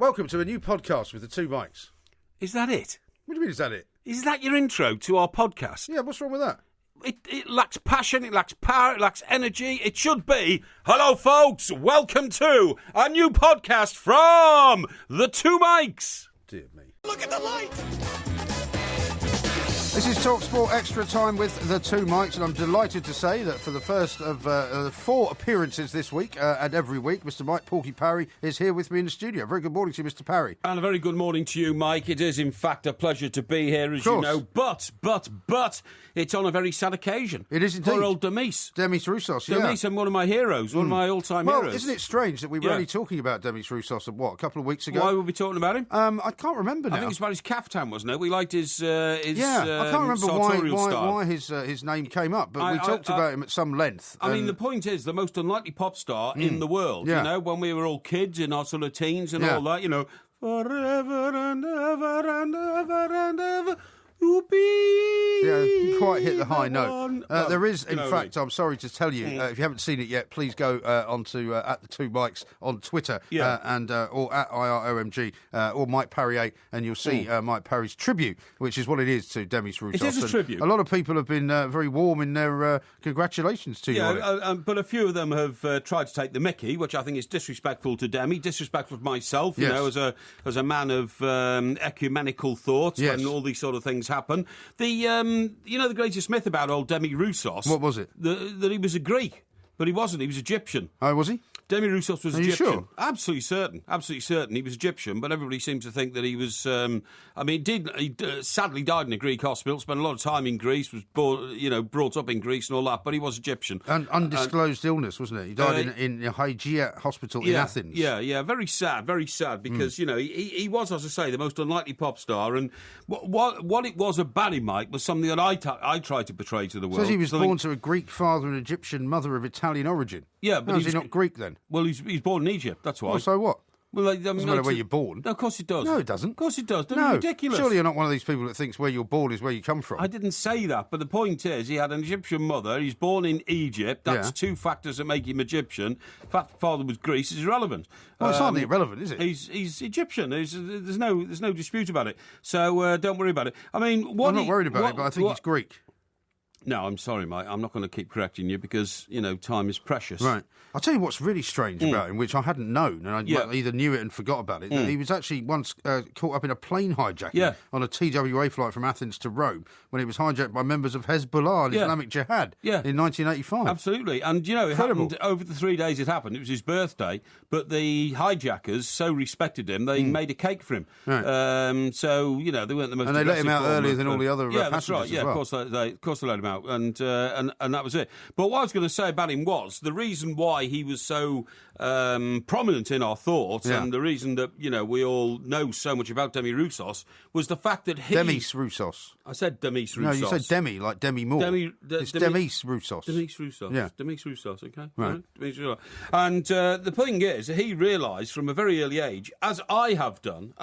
Welcome to a new podcast with the two mics. Is that it? What do you mean, is that it? Is that your intro to our podcast? Yeah, what's wrong with that? It lacks passion, it lacks power, it lacks energy. It should be, hello folks, welcome to a new podcast from the two mics. Dear me. Look at the light! This is TalkSport Extra Time with the two mics, and I'm delighted to say that for the first of 4 appearances this week and every week, Mr. Mike Porky Parry is here with me in the studio. Very good morning to you, Mr. Parry. And a very good morning to you, Mike. It is, in fact, a pleasure to be here, as you know. But, it's on a very sad occasion. It is indeed. Poor old Demis. Demis Roussos, yeah. Demis, and one of my heroes, one of my all-time heroes. Well, isn't it strange that we were only talking about Demis Roussos, a couple of weeks ago? Why were we talking about him? I can't remember now. I think it's about his caftan, wasn't it? We liked his I can't remember why his name came up, but we talked about him at some length. I mean, the point is, the most unlikely pop star in the world, you know, when we were all kids in our sort of teens and all that, you know, forever and ever and ever and ever. Yeah, you quite hit the high note. There is, in fact, I'm sorry to tell you, if you haven't seen it yet, please go onto at the two mics on Twitter and or at IROMG or Mike Parry 8, and you'll see Mike Parry's tribute, which is what it is to Demis Roussos. It is a tribute. A lot of people have been very warm in their congratulations to you on it. But a few of them have tried to take the mickey, which I think is disrespectful to Demi, disrespectful to myself, you know, as a man of ecumenical thoughts when all these sort of things happen. The greatest myth about old Demis Roussos. What was it? That he was a Greek, but he wasn't. He was Egyptian. Oh, was he? Demis Roussos was Are you Egyptian. sure? Absolutely certain. He was Egyptian, but everybody seems to think that he was. He sadly died in a Greek hospital. Spent a lot of time in Greece. Was brought up in Greece and all that. But he was Egyptian. And undisclosed illness, wasn't it? He died in a Hygeia hospital in Athens. Yeah. Very sad because you know he was, as I say, the most unlikely pop star. And what it was about him, Mike, was something that I tried to portray to the world. Says he was born to a Greek father and Egyptian mother of Italian origin. Yeah, but is he not Greek then? Well, he's born in Egypt, that's why. Well, so what? Well, doesn't matter where you're born. No, of course it does. No, it doesn't. Of course it does. Don't no, be ridiculous. Surely you're not one of these people that thinks where you're born is where you come from. I didn't say that, but the point is he had an Egyptian mother. He's born in Egypt. That's two factors that make him Egyptian. The fact the father was Greece is irrelevant. Well, it's hardly irrelevant, is it? He's Egyptian. There's no dispute about it. So don't worry about it. I mean, I'm not worried about it, but I think he's Greek. No, I'm sorry, mate. I'm not going to keep correcting you because, you know, time is precious. Right. I'll tell you what's really strange about him, which I hadn't known, and I either knew it and forgot about it, that he was actually once caught up in a plane hijacking on a TWA flight from Athens to Rome when it was hijacked by members of Hezbollah and Islamic Jihad in 1985. Absolutely. And, you know, it happened over the 3 days it happened. It was his birthday, but the hijackers so respected him, they made a cake for him. Right. So, you know, they weren't the most... And they let him out earlier than all the other passengers that's right. as well. Of course they let him out. And that was it. But what I was going to say about him was the reason why he was so prominent in our thoughts and the reason that, you know, we all know so much about Demis Roussos was the fact that he... Demis Roussos. I said Demis Roussos. No, you said Demi, like Demi Moore. It's Demis Roussos. Demis Roussos. Yeah. Demis Roussos, okay? Right. Demis Roussos. And the thing is, he realised from a very early age, as I have done,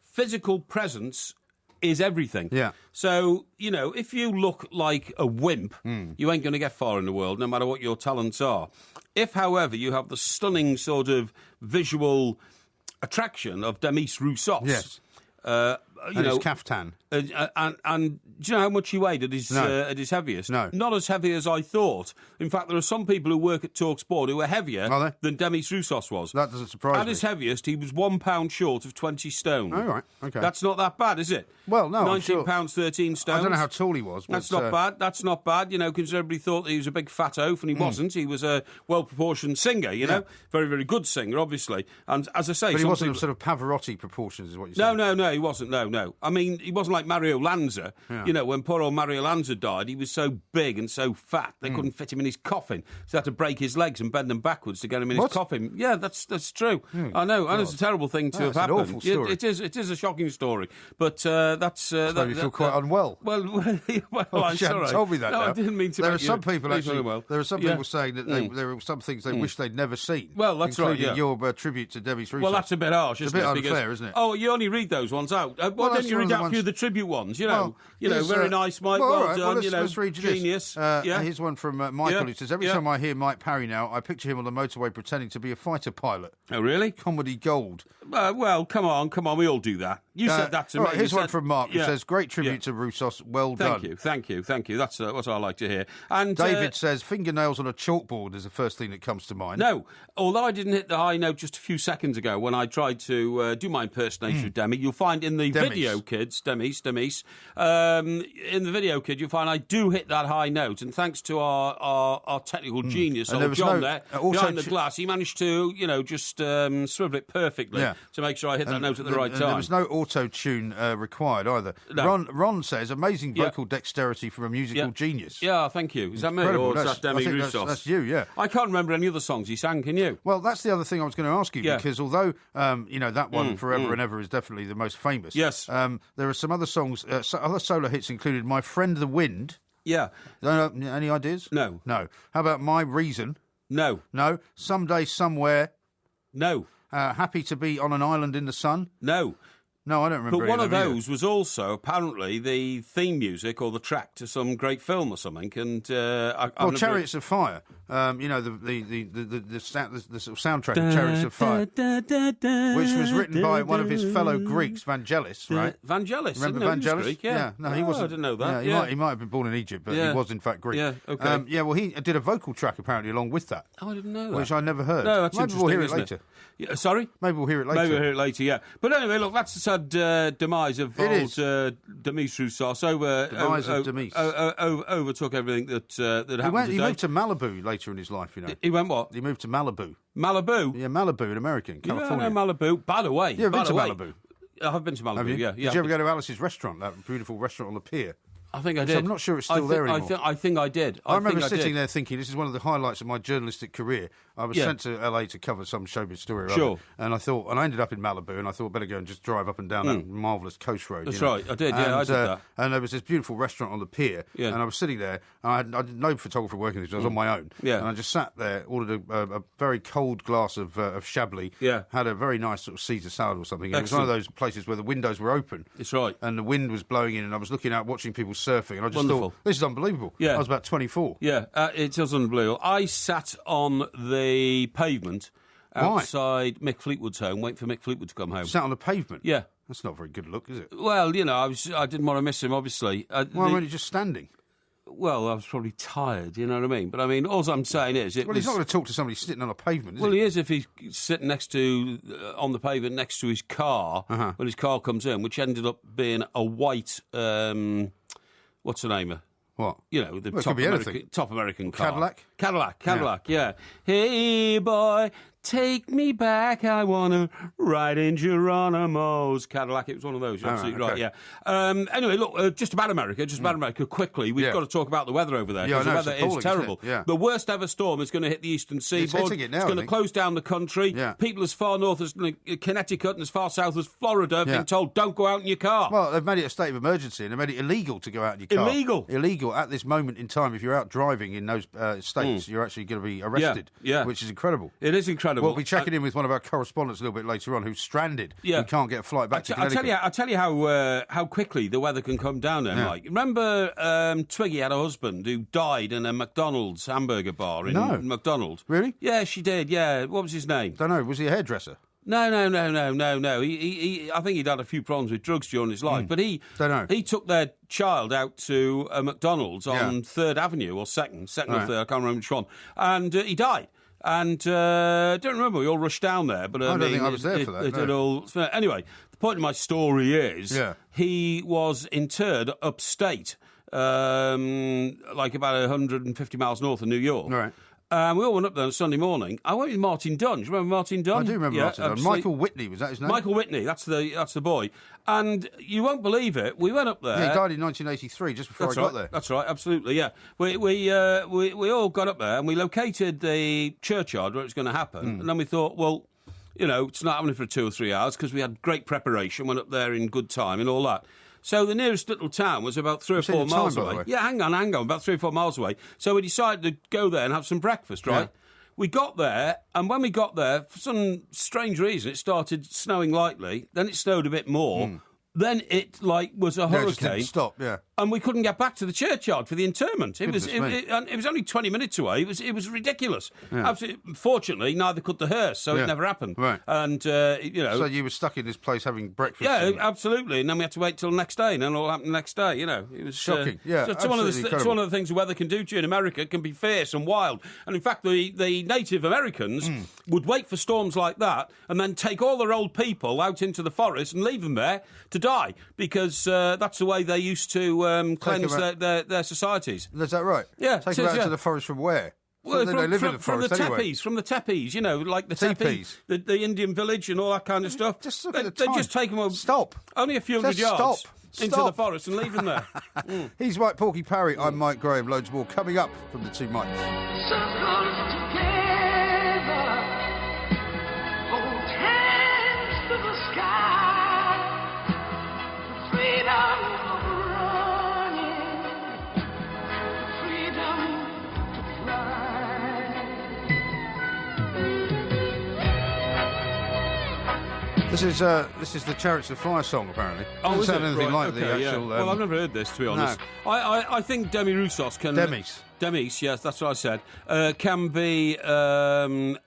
physical presence is everything. Yeah. So, you know, if you look like a wimp, you ain't going to get far in the world, no matter what your talents are. If, however, you have the stunning sort of visual attraction of Demis Roussos... Yes. His caftan. And do you know how much he weighed at his heaviest? No. Not as heavy as I thought. In fact, there are some people who work at TalkSport who are heavier than Demis Roussos was. That doesn't surprise me. At his heaviest, he was 1 pound short of 20 stone. Oh, right, okay. That's not that bad, is it? Well, no, 19 pounds, 13 stones. I don't know how tall he was. That's not bad. That's not bad, you know, because everybody thought that he was a big fat oaf, and he wasn't. He was a well-proportioned singer, you know. Very, very good singer, obviously. And as I say... But he wasn't of sort of Pavarotti proportions, is what you're saying? No, he wasn't, no. I mean, he wasn't like Mario Lanza. You know, when poor old Mario Lanza died, he was so big and so fat, they couldn't fit him in his coffin. So they had to break his legs and bend them backwards to get him in his coffin. Yeah, that's true. I know, and it's a terrible thing to have happened. It's an awful story. It is a shocking story. But that's... made me feel quite unwell. Well, I'm sorry. You told me that No, now. I didn't mean to There make are some people actually... unwell. There are some people saying that there are some things they wish they'd never seen. Well, that's right, including your tribute to Demis Roussos. Well, that's a bit harsh, isn't it? It's a bit unfair, isn't it? Oh, you only read those ones out. why didn't you read out a few of the tribute ones? You know, very nice, Mike. Well done. Let's read you genius. Here's one from Michael. Who says, every time I hear Mike Parry now, I picture him on the motorway pretending to be a fighter pilot. Oh, really? Comedy gold. Well, come on. We all do that. You said that to me. Here's one from Mark, who says, great tribute to Roussos. Well done. Thank you. That's what I like to hear. And David says, fingernails on a chalkboard is the first thing that comes to mind. No, although I didn't hit the high note just a few seconds ago when I tried to do my impersonation of Demi, you'll find in the video kids, Demis, in the video kid, you'll find I do hit that high note, and thanks to our technical genius, John there, behind the glass, he managed to, just swivel it perfectly to make sure I hit that note at the right time. There was no auto-tune required either. No. Ron says, amazing vocal dexterity from a musical genius. Yeah, thank you. Is that me or is that Demis Roussos? That's you, yeah. I can't remember any other songs he sang, can you? Well, that's the other thing I was going to ask you, because although, that one, Forever and Ever, is definitely the most famous. Yes. There are some other songs, other solo hits included My Friend the Wind. Yeah. Any ideas? No. How about My Reason? No. Someday, Somewhere? No. Happy to Be on an Island in the Sun? No. No, I don't remember. But one of those was also apparently the theme music or the track to some great film or something. And Chariots of Fire. The sort of soundtrack of Chariots of Fire, which was written by one of his fellow Greeks, Vangelis, right? Vangelis. Remember Vangelis? Greek, yeah. No, he wasn't. I didn't know that. He might have been born in Egypt, but he was in fact Greek. Yeah. Okay. Well, he did a vocal track apparently along with that. Oh, I didn't know that. Which I never heard. No, that's Maybe interesting. We'll hear it later. Yeah, sorry? Maybe we'll hear it later. Yeah. But anyway, look, that's the sad demise of old Demis Roussos. Overtook everything that happened. He moved to Malibu later in his life, He went what? He moved to Malibu. Malibu? Yeah, Malibu in America, in California. Yeah, Malibu. By the way. You've been to Malibu? I've been to Malibu, Have you? Yeah. Did you ever go to Alice's restaurant, that beautiful restaurant on the pier? I think I did. So I'm not sure it's still there anymore. I think I did. I remember sitting there thinking, this is one of the highlights of my journalistic career. I was sent to LA to cover some showbiz story. Sure. And I ended up in Malibu, and I thought, better go and just drive up and down that marvellous coast road. That's right, I did, I did that. And there was this beautiful restaurant on the pier, and I was sitting there, and I had no photographer working this, I was on my own. Yeah. And I just sat there, ordered a very cold glass of Chablis, had a very nice sort of Caesar salad or something. It was one of those places where the windows were open. That's right. And the wind was blowing in, and I was looking out, watching people surfing, and I just thought, this is unbelievable. Yeah. I was about 24. Yeah, it is unbelievable. I sat on the pavement outside Mick Fleetwood's home, waiting for Mick Fleetwood to come home. Sat on the pavement? Yeah. That's not a very good look, is it? Well, I didn't want to miss him, obviously. Why weren't you just standing? Well, I was probably tired, you know what I mean? But, I mean, all I'm saying is... he's not going to talk to somebody sitting on a pavement, is he? Well, he is if he's sitting on the pavement next to his car when his car comes in, which ended up being a white... what's the name of? What? The top American car. Cadillac, yeah. Hey, boy, take me back, I want to ride in Geronimo's Cadillac. It was one of those, you're absolutely right, yeah. Anyway, look, just about America, quickly. We've got to talk about the weather over there, because the weather is terrible. The worst ever storm is going to hit the eastern seaboard. It's going to close down the country. Yeah. People as far north as Connecticut and as far south as Florida are being told, don't go out in your car. Well, they've made it a state of emergency, and they've made it illegal to go out in your car. Illegal at this moment in time. If you're out driving in those states, you're actually going to be arrested, which is incredible. It is incredible. We'll be checking in with one of our correspondents a little bit later on who's stranded. Who can't get a flight back to Connecticut. I'll tell you how quickly the weather can come down there, Mike. Remember Twiggy had a husband who died in a McDonald's hamburger bar in McDonald's? Really? Yeah, she did, yeah. What was his name? Don't know. Was he a hairdresser? No. He I think he'd had a few problems with drugs during his life, but he took their child out to a McDonald's on 3rd Avenue, or 2nd or 3rd, I can't remember which one, and he died. And don't remember, we all rushed down there. But I don't think I was there for that. Anyway, the point of my story is he was interred upstate, like about 150 miles north of New York. Right. We all went up there on Sunday morning. I went with Martin Dunn. Do you remember Martin Dunn? I do remember Martin Dunn. Michael Whitney, was that his name? Michael Whitney, that's the boy. And you won't believe it, we went up there. Yeah, he died in 1983, just before I got there. That's right, absolutely, yeah. We all got up there and we located the churchyard where it was going to happen. And then we thought, well, it's not happening for 2 or 3 hours because we had great preparation, went up there in good time and all that. So the nearest little town was about 3 or 4 miles away. Yeah, hang on, about 3 or 4 miles away. So we decided to go there and have some breakfast, right? Yeah. We got there, and when we got there, for some strange reason, it started snowing lightly. Then it snowed a bit more. Then it was a hurricane. It just didn't stop, yeah. And we couldn't get back to the churchyard for the interment. It was only 20 minutes away. It was ridiculous. Yeah. Absolutely. Fortunately, neither could the hearse, so it never happened. Right. And so you were stuck in this place having breakfast. Yeah, absolutely. And then we had to wait till the next day, and then all happened the next day. It was shocking. Yeah, it's one of the things the weather can do to you in America. It can be fierce and wild. And in fact, the Native Americans would wait for storms like that and then take all their old people out into the forest and leave them there to die, because that's the way they used to cleanse their societies. Is that right? Yeah. Take them out to the forest from where? Well, from the tepees, like the tepees, the Indian village and all that kind of stuff. Just look at the time. They just take them only a few hundred yards into the forest and leave them there. He's Mike Porky Parry. I'm Mike Graham. Loads more coming up from the two mics. Circles together, hold hands to the sky, freedom of running, freedom to fly. This is the Chariots of Fire song, apparently. Oh, doesn't sound anything like the actual. Yeah. Well, I've never heard this, to be honest. No. I think Demis Roussos can. Demis, yes, that's what I said, can be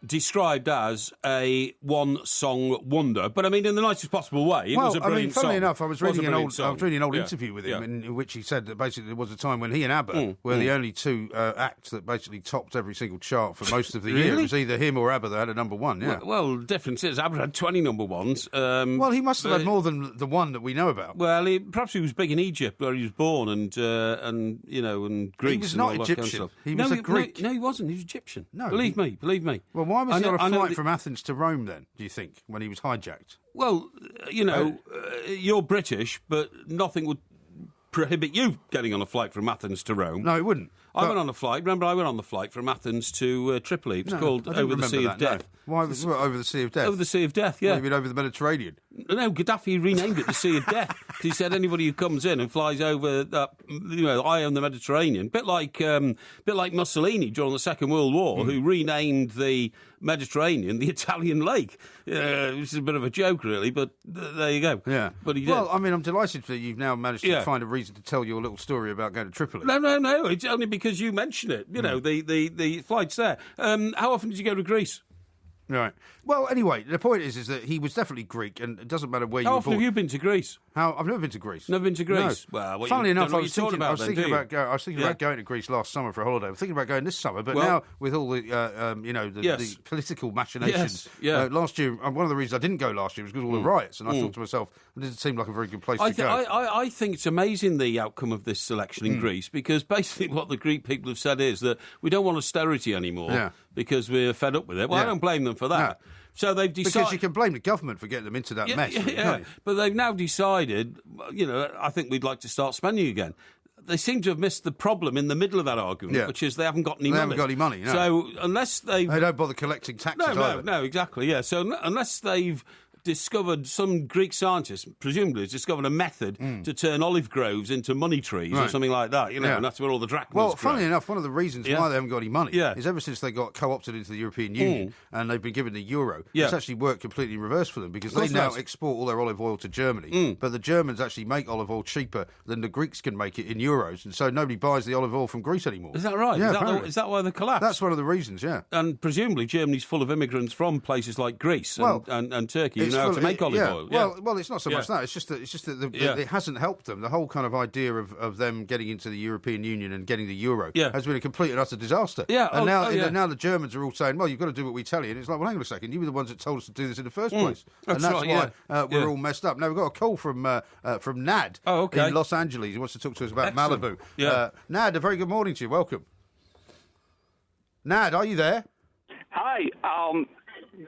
described as a one-song wonder. But I mean, in the nicest possible way. It was a brilliant song. Funnily enough, I was reading an old interview with him in which he said that basically there was a time when he and ABBA were the only two acts that basically topped every single chart for most of the year. It was either him or ABBA that had a number one. Yeah. Well, the difference is ABBA had 20 number ones. Well, he must have had more than the one that we know about. Well, perhaps he was big in Egypt where he was born, and Greece. He was not Egyptian. He was a Greek. No, he wasn't. He was Egyptian. No, believe me. Well, why was he on a flight from Athens to Rome then? Do you think when he was hijacked? Well, you're British, but nothing would prohibit you getting on a flight from Athens to Rome. No, it wouldn't. I went on a flight. Remember, I went on the flight from Athens to Tripoli. It was called Over the Sea of Death. No. Why was it Over the Sea of Death? Over the Sea of Death, yeah. What, you mean over the Mediterranean? No, Gaddafi renamed it the Sea of Death because he said anybody who comes in and flies over that, eye on the Mediterranean, bit like Mussolini during the Second World War, who renamed the Mediterranean the Italian lake. Which is a bit of a joke, really, but there you go. Yeah, but he did. Well, I mean, I'm delighted that you've now managed to find a reason to tell your little story about going to Tripoli. No, it's only because you mention it. The flight's there. How often did you go to Greece? Right. Well, anyway, the point is that he was definitely Greek, and it doesn't matter where you were born. How often have you been to Greece? I've never been to Greece. Never been to Greece? No. Well, funnily enough, I was thinking about going to Greece last summer for a holiday. I was thinking about going this summer, but now with all the the political machinations, last year, one of the reasons I didn't go last year was because of all the riots, and I thought to myself, it doesn't seem like a very good place to go. I think it's amazing the outcome of this election in Greece, because basically what the Greek people have said is that we don't want austerity anymore because we're fed up with it. Well, I don't blame them for that. No. So they've decided... Because you can blame the government for getting them into that mess. Yeah. But they've now decided, I think we'd like to start spending again. They seem to have missed the problem in the middle of that argument, which is they haven't got any money. They haven't got any money, no. So unless they've... They don't bother collecting taxes either. No, exactly, yeah. So unless they've discovered, some Greek scientist presumably has discovered a method to turn olive groves into money trees or something like that, and that's where all the drachmas Well, grow. funnily enough, one of the reasons why they haven't got any money is ever since they got co-opted into the European Union and they've been given the euro, it's actually worked completely in reverse for them, because they now export all their olive oil to Germany, but the Germans actually make olive oil cheaper than the Greeks can make it in euros, and so nobody buys the olive oil from Greece anymore. Is that right? Yeah, is that why they collapsed? That's one of the reasons, yeah. And presumably Germany's full of immigrants from places like Greece and Turkey who know how to make olive oil. Well, it's not so much that. It's just that it hasn't helped them. The whole kind of idea of them getting into the European Union and getting the euro has been a complete and utter disaster. Yeah. And now the Germans are all saying, well, you've got to do what we tell you. And it's like, well, hang on a second. You were the ones that told us to do this in the first place. And that's why we're all messed up. Now, we've got a call from Nad in Los Angeles. He wants to talk to us about Malibu. Nad, a very good morning to you. Welcome. Nad, are you there? Hi.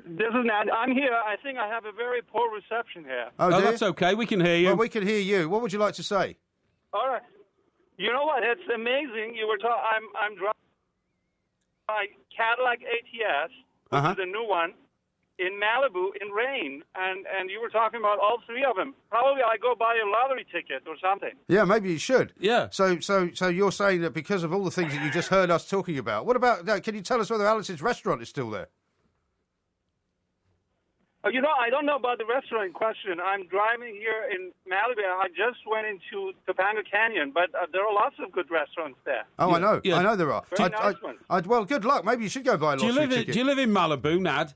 This is Nad. I'm here. I think I have a very poor reception here. Oh, that's okay. We can hear you. Well, we can hear you. What would you like to say? All right. You know what? It's amazing. You were talking. I'm driving my Cadillac ATS, which is a new one, in Malibu in rain, and you were talking about all three of them. Probably I go buy a lottery ticket or something. Yeah, maybe you should. Yeah. So you're saying that because of all the things that you just heard us talking about. What about? Can you tell us whether Alice's restaurant is still there? You know, I don't know about the restaurant in question. I'm driving here in Malibu. I just went into Topanga Canyon, but there are lots of good restaurants there. Oh, Yeah. I know. Yeah. I know there are. Very nice ones. Well, good luck. Maybe you should go buy a lottery ticket. Do you live in Malibu, Nad?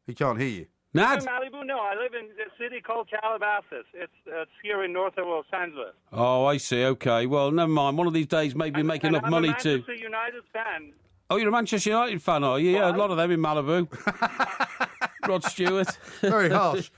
He can't hear you. Nad? In Malibu? No, I live in a city called Calabasas. It's here in north of Los Angeles. Oh, I see. Okay. Well, never mind. One of these days, maybe make enough I'm money a to... Manchester United fan. Oh, you're a Manchester United fan, are you? Yeah, a lot of them in Malibu. Rod Stewart. Very harsh.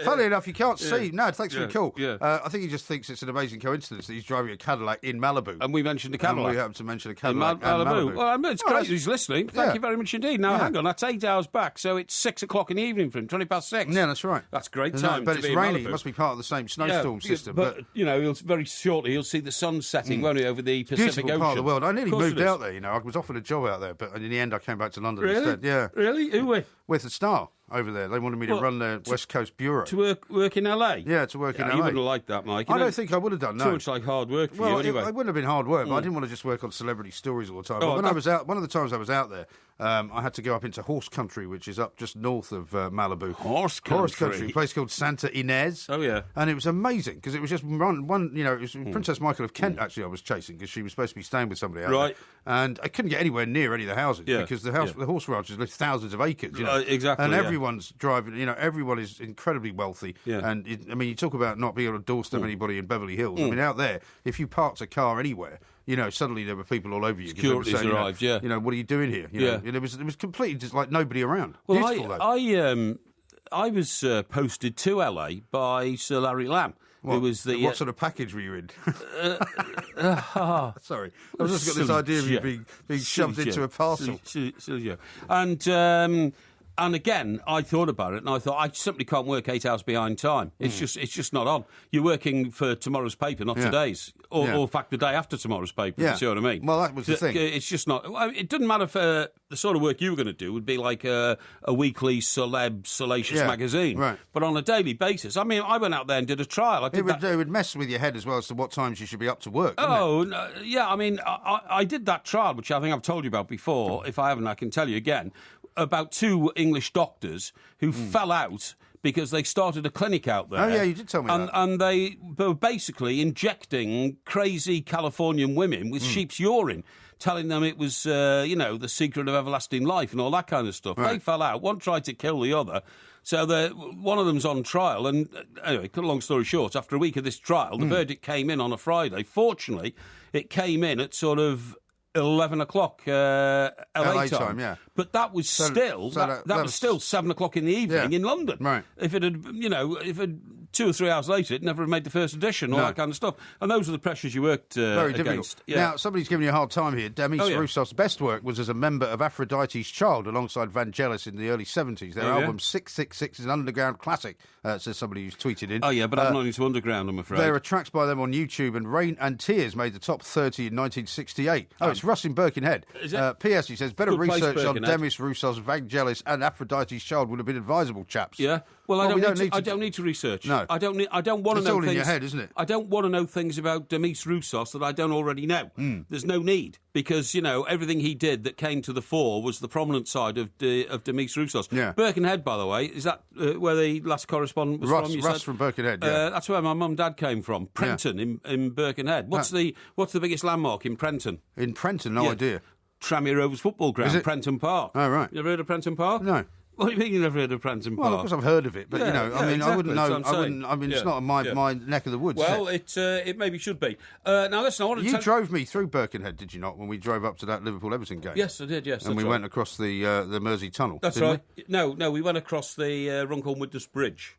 Funny enough, you can't see. No, thanks for the call. Yeah. I think he just thinks it's an amazing coincidence that he's driving a Cadillac in Malibu. And we mentioned the And Cadillac. we happen to mention a In Cadillac and Malibu. Well, it's great he's listening. Thank you very much indeed. Now, hang on, that's 8 hours back, so it's 6 o'clock in the evening for him, 20 past 6. Yeah, that's right. That's great No, time but to it's be in raining. Malibu. It must be part of the same snowstorm system. But you know, very shortly he'll see the sun setting, won't he, over the Pacific beautiful Ocean. part of the world. I nearly Of course moved it is. out there, you know. I was offered a job out there, but in the end I came back to London Really? instead. Yeah. Really? Who with? With the Star over there. They wanted me to What? run their West Coast bureau. To work in LA? Yeah, to work in You LA. wouldn't have liked that, Mike. I don't think I would have done, no. Too much like hard work for you, anyway. It wouldn't have been hard work, but I didn't want to just work on celebrity stories all the time. Oh, But when I was out, one of the times I was out there, I had to go up into horse country, which is up just north of Malibu. Horse Horse country? country, a place called Santa Ynez. Oh, yeah. And it was amazing, because it was just one, you know, it was Princess Michael of Kent, actually, I was chasing, because she was supposed to be staying with somebody out Right. there. And I couldn't get anywhere near any of the houses, Yeah, because the horse ranches live thousands of acres, you know. Exactly, And yeah. everyone's driving, you know, everyone is incredibly wealthy. Yeah. And, I mean, you talk about not being able to doorstep anybody in Beverly Hills. I mean, out there, if you parked a car anywhere, you know, suddenly there were people all over you. 'Cause they were Security's saying, arrived, you know, yeah. You know, what are you doing here? You know, and it was completely just like nobody around. Well, Beautiful, though. I was posted to LA by Sir Larry Lamb, who was the... What sort of package were you in? Sorry. I've just got this idea of you being shoved into a parcel. Silly. And again, I thought about it, and I thought I simply can't work 8 hours behind time. It's just not on. You're working for tomorrow's paper, not today's, or in fact the day after tomorrow's paper. Yeah. You see what I mean? Well, that was the thing. It's just not. It doesn't matter for the sort of work you were going to do. Would be like a weekly celeb salacious magazine, right. But on a daily basis. I mean, I went out there and did a trial. I did It would mess with your head as well as to what times you should be up to work. Oh, no, yeah. I mean, I did that trial, which I think I've told you about before. If I haven't, I can tell you again. About 2 English doctors who fell out because they started a clinic out there. Oh, yeah, you did tell me that. And they were basically injecting crazy Californian women with sheep's urine, telling them it was, the secret of everlasting life and all that kind of stuff. Right. They fell out. One tried to kill the other. So one of them's on trial. And anyway, cut a long story short, after a week of this trial, the verdict came in on a Friday. Fortunately, it came in at sort of 11 o'clock LA time. Yeah. But that was still that was still 7 o'clock in the evening in London. Right. If it had, if it 2 or 3 hours later, it never made the first edition, all that kind of stuff. And those are the pressures you worked Very against. difficult. Yeah. Now, somebody's giving you a hard time here. Demis Roussos' best work was as a member of Aphrodite's Child alongside Vangelis in the early 70s. Their album 666 is an underground classic, says somebody who's tweeted in. Oh, yeah, but I'm not into underground, I'm afraid. There are tracks by them on YouTube, and Rain and Tears made the top 30 in 1968. Oh, it's Russ in Birkenhead. Is it? P.S. He says, better Good place, research on Birkenhead. Demis Roussos, Vangelis and Aphrodite's Child would have been advisable, chaps. Yeah. Well, I we don't need to research. No. I don't want to It's know all things. in your head, isn't it? I don't want to know things about Demis Roussos that I don't already know. There's no need because everything he did that came to the fore was the prominent side of Demis Roussos. Yeah. Birkenhead, by the way, is that where the last correspondent was from? You Russ said? from Birkenhead. Yeah. That's where my mum and dad came from. Prenton in Birkenhead. What's the biggest landmark in Prenton? In Prenton, no idea. Tranmere Rovers football ground, Is it? Prenton Park. Oh, right. You ever heard of Prenton Park? No. What do you mean you never heard of Prenton Park? Well, of course I've heard of it, but Yeah, I mean, exactly. I wouldn't know. That's what I'm saying. I mean, it's not my neck of the woods. Well, is it? it maybe should be. Now, listen, I want to You drove me through Birkenhead, did you not, when we drove up to that Liverpool-Everton game? Yes, I did, yes. And we right. went across the Mersey Tunnel. That's didn't right. No, we went across the Runcorn Widnes Bridge.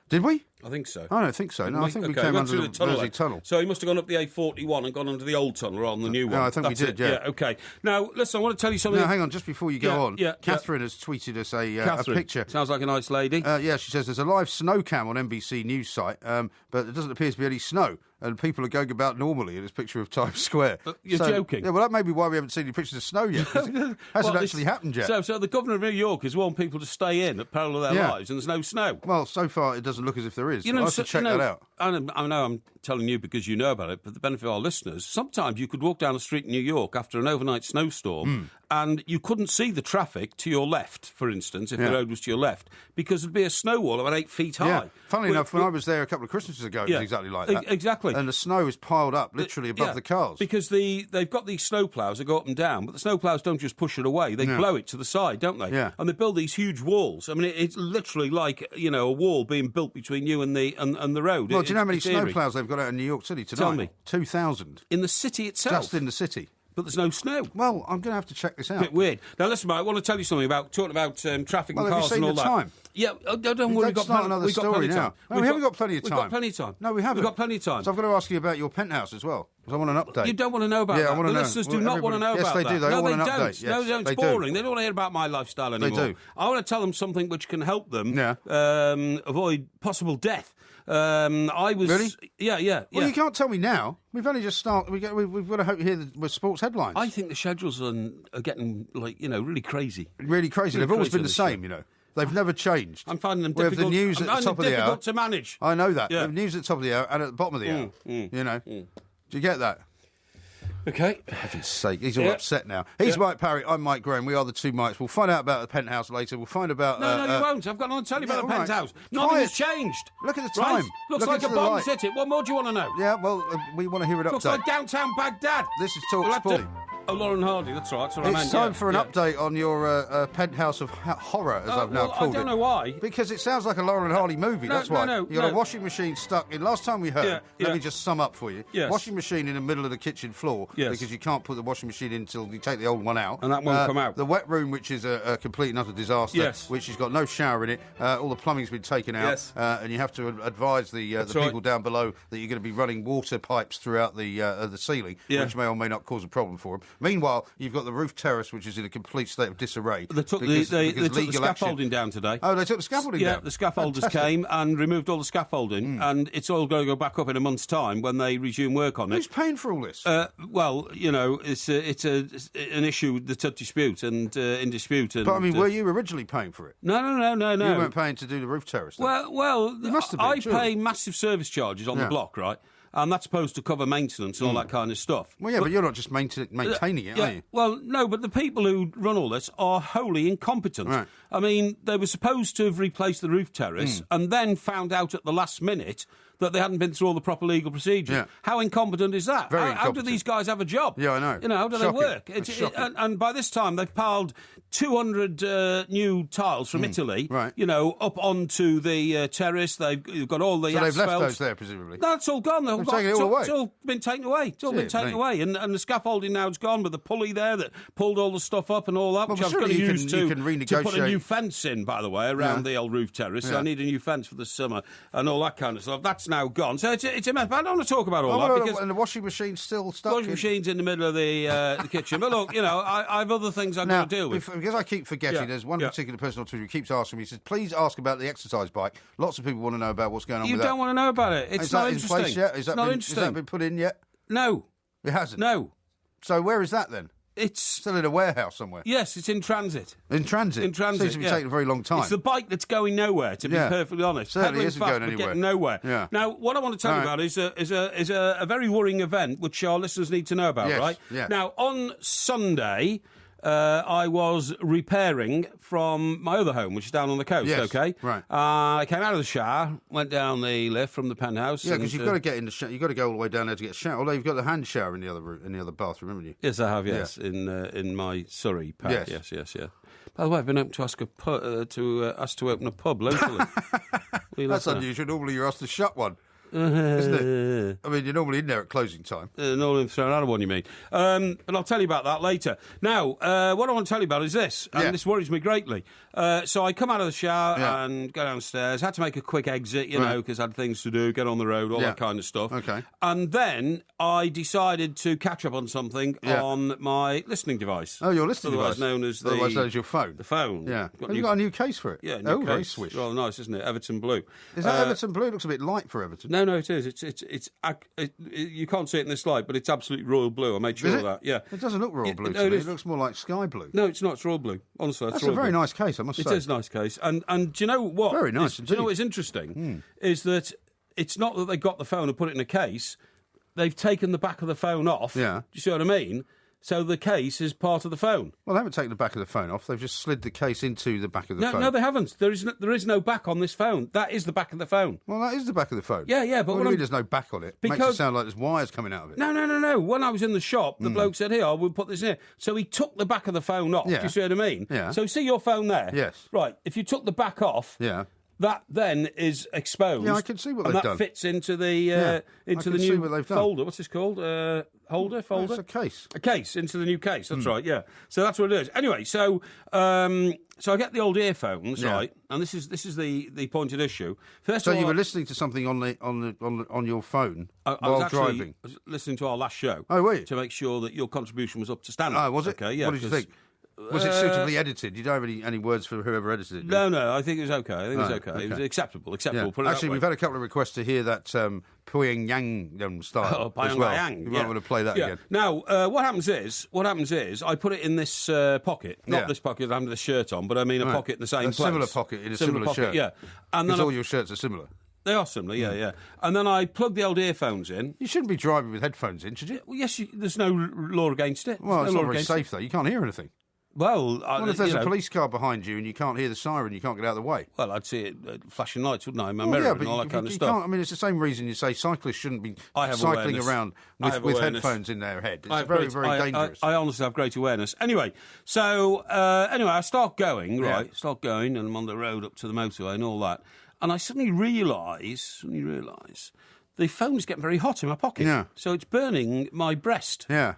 Did we? I think so. I don't think so. No, I think we came went under through the Mersey then. Tunnel. So he must have gone up the A41 and gone under the old tunnel rather than the new one. No, I think That's we did, it. yeah. Okay. Now, listen, I want to tell you something. No, hang on, just before you go on. yeah. Catherine has tweeted us a Catherine, picture. sounds like a nice lady. Yeah, she says there's a live snow cam on NBC News site, but there doesn't appear to be any snow. And people are going about normally in this picture of Times Square. You're joking? Yeah, well, that may be why we haven't seen any pictures of snow yet. 'Cause it hasn't actually happened yet. So the governor of New York has warned people to stay in at peril of their lives, and there's no snow. Well, so far it doesn't look as if there is. You know, I'll have to check that out. I know I'm telling you because you know about it, but the benefit of our listeners, sometimes you could walk down a street in New York after an overnight snowstorm and you couldn't see the traffic to your left, for instance, if the road was to your left, because there'd be a snow wall about 8 feet high. Yeah. Funnily enough, when I was there a couple of Christmases ago, it was exactly like that. Exactly. And the snow is piled up literally above the cars. Because they've got these snow ploughs that go up and down, but the snow ploughs don't just push it away, they blow it to the side, don't they? Yeah. And they build these huge walls. I mean, it's literally like, a wall being built between you and the road. Well, do you know how many snow ploughs they've got out in New York City tonight? Tell me. 2,000. In the city itself? Just in the city. But there's no snow. Well, I'm going to have to check this out. A bit weird. Now, listen, mate, I want to tell you something about traffic and cars and all that. Have you seen the time? Yeah, don't worry. We've got another story now. No, we haven't got plenty of time. We've got plenty of time. No, we haven't. We've got plenty of time. So I've got to ask you about your penthouse as well, because I want an update. You don't want to know about that. I want to know. The listeners do not want to know about that. Yes, they do. They all want an update. No, they don't. It's boring. They don't want to hear about my lifestyle anymore. They do. I want to tell them something which can help them avoid possible death. Really? Yeah. Well, you can't tell me now. We've only just started. We've got to hope hear the sports headlines. I think the schedules are getting really crazy. Really crazy. They've always been the same, They've never changed. I'm finding them we difficult. Have the news at the top of the hour. Difficult to manage. I know that. Yeah. We have news at the top of the hour and at the bottom of the hour. Do you get that? Okay. For heaven's sake, he's all upset now. He's Mike Parry, I'm Mike Graham, we are the two Mikes. We'll find out about the penthouse later. We'll find about... No, you won't. I've got nothing to tell you about the penthouse. Nothing has changed. Look at the time. Right? Looks like a bomb city. What more do you want to know? Yeah, well, we want to hear an update. Looks like downtown Baghdad. This is Talk Sport. Oh, Lauren Hardy, that's right. That's what I meant. It's time for an update on your penthouse of horror, as I've now called it. I don't know why. Because it sounds like a Lauren Hardy movie, that's why. No. You got a washing machine stuck in... Last time we heard, let me just sum up for you. Yes. Washing machine in the middle of the kitchen floor, because you can't put the washing machine in until you take the old one out. And that won't come out. The wet room, which is a complete and utter disaster, which has got no shower in it. All the plumbing's been taken out. And you have to advise the people down below that you're going to be running water pipes throughout the ceiling, which may or may not cause a problem for them. Meanwhile, you've got the roof terrace, which is in a complete state of disarray. They took the scaffolding down today. Oh, they took the scaffolding down? Yeah, the scaffolders came and removed all the scaffolding, and it's all going to go back up in a month's time when they resume work on it. Who's paying for all this? Well, it's an issue that's at dispute and in dispute. And, but, I mean, were you originally paying for it? No. You weren't paying to do the roof terrace, then? Well, you must have been, I pay massive service charges on the block, right? And that's supposed to cover maintenance and all that kind of stuff. Well, yeah, but you're not just maintaining it, are you? Well, no, but the people who run all this are wholly incompetent. Right. I mean, they were supposed to have replaced the roof terrace and then found out at the last minute that they hadn't been through all the proper legal procedures. Yeah. How incompetent is that? Very how do these guys have a job? Yeah, I know. How do Shocking. they work? Shocking. And by this time, they've piled 200 new tiles from Italy, up onto the terrace. They've got all the asphalt. So they've left those there, presumably? No, it's all gone. They've taken it all away? It's all been taken away. It's all been taken away. And the scaffolding now is gone with the pulley there that pulled all the stuff up and all that, which I was going to use to put a new fence in, by the way, around the old roof terrace. So I need a new fence for the summer and all that kind of stuff. That's now gone. So it's a mess. But I don't want to talk about all that. Because and the washing machine's still stuck. The washing machine's in the middle of the kitchen. But look, I have other things I've got to deal with. Because I keep forgetting, there's one particular person on Twitter who keeps asking me, he says, please ask about the exercise bike. Lots of people want to know about what's going on with that. You don't want to know about it. It's not interesting. Place yet? It's not interesting. Has that been put in yet? No. It hasn't? No. So where is that then? It's still in a warehouse somewhere. Yes, it's in transit. In transit? In transit, Seems to be taking a very long time. It's the bike that's going nowhere, to be perfectly honest. Certainly isn't going anywhere. Getting nowhere. Yeah. Now, what I want to tell you about is a very worrying event which our listeners need to know about, right? Yeah. Now, on Sunday... I was repairing from my other home, which is down on the coast, okay? Right. I came out of the shower, went down the lift from the penthouse. Yeah, because you've got to get in the shower. You've got to go all the way down there to get a shower. Although you've got the hand shower in the other bathroom, haven't you? Yes, I have, yes, in my Surrey pack. Yes. By the way, I've been able to ask to open a pub locally. That's unusual. Normally you're asked to shut one. Isn't it? I mean, you're normally in there at closing time. Normally thrown out of one, you mean? But I'll tell you about that later. Now, what I want to tell you about is this, and this worries me greatly. So I come out of the shower and go downstairs. Had to make a quick exit, because I had things to do, get on the road, all that kind of stuff. Okay. And then I decided to catch up on something on my listening device. Oh, your listening device? Otherwise known as your phone? The phone. Yeah. You've got a new case for it? Yeah, new case. Very swish. Rather nice, isn't it? Everton Blue. Is that Everton Blue? It looks a bit light for Everton. No, it is. You can't see it in this light, but it's absolutely royal blue. I made sure of that. Yeah, it doesn't look royal blue to me. It looks more like sky blue. No, it's not. It's royal blue. Honestly, that's a very nice case. I must say it is a nice case. And do you know what? Very nice. Do you know what is interesting? Is that it's not that they got the phone and put it in a case. They've taken the back of the phone off. Yeah. Do you see what I mean? So the case is part of the phone. Well, they haven't taken the back of the phone off. They've just slid the case into the back of the phone. No, they haven't. There is no back on this phone. That is the back of the phone. Well, that is the back of the phone. Yeah, but what do you mean there's no back on it? Makes it sound like there's wires coming out of it. No. When I was in the shop, the bloke said, "Here, we'll put this in here." So he took the back of the phone off. Yeah. Do you see what I mean? Yeah. So see your phone there? Yes. Right. If you took the back off, Yeah. that then is exposed. Yeah, I can see what and they've that done. fits into the see new what they've done. folder. What's this called? Folder. It's a case. A case into the new case. That's right. Yeah. So that's what it is. Anyway, so I get the old earphones, right? And this is the pointed issue. First So of all, you were listening to something on your phone I while was driving. I was listening to our last show. Oh, were you? To make sure that your contribution was up to standard. Oh, was it? Okay. Yeah. What did you think? Was it suitably edited? You don't have any words for whoever edited it? No, I think it was okay. It was acceptable. Yeah. Put it Actually, that way. we've had a couple of requests to hear that Pyongyang style as well. Pyongyang, You might want to play that again. Now, what happens is, I put it in this pocket, not this pocket under the shirt on, but I mean a pocket in the same place. A similar pocket in a similar pocket, shirt. Yeah, and Because then all your shirts are similar. they are similar. Yeah. And then I plug the old earphones in. You shouldn't be driving with headphones in, should you? Well, yes, there's no law against it. Well, There's it's no not law very against safe, though. You can't hear anything. Well, What if there's a police car behind you and you can't hear the siren, you can't get out of the way? Well, I'd see it flashing lights, wouldn't I? In my Well, mirror but and all that kind of you stuff. can't. I mean, it's the same reason you say cyclists shouldn't be I have cycling awareness. around I have with awareness. headphones in their head. It's I have very, great- very I- dangerous. I honestly have great awareness. Anyway, so I start going, right? Start going, and I'm on the road up to the motorway and all that. And I suddenly realise the phone's getting very hot in my pocket. Yeah. So it's burning my breast. Yeah.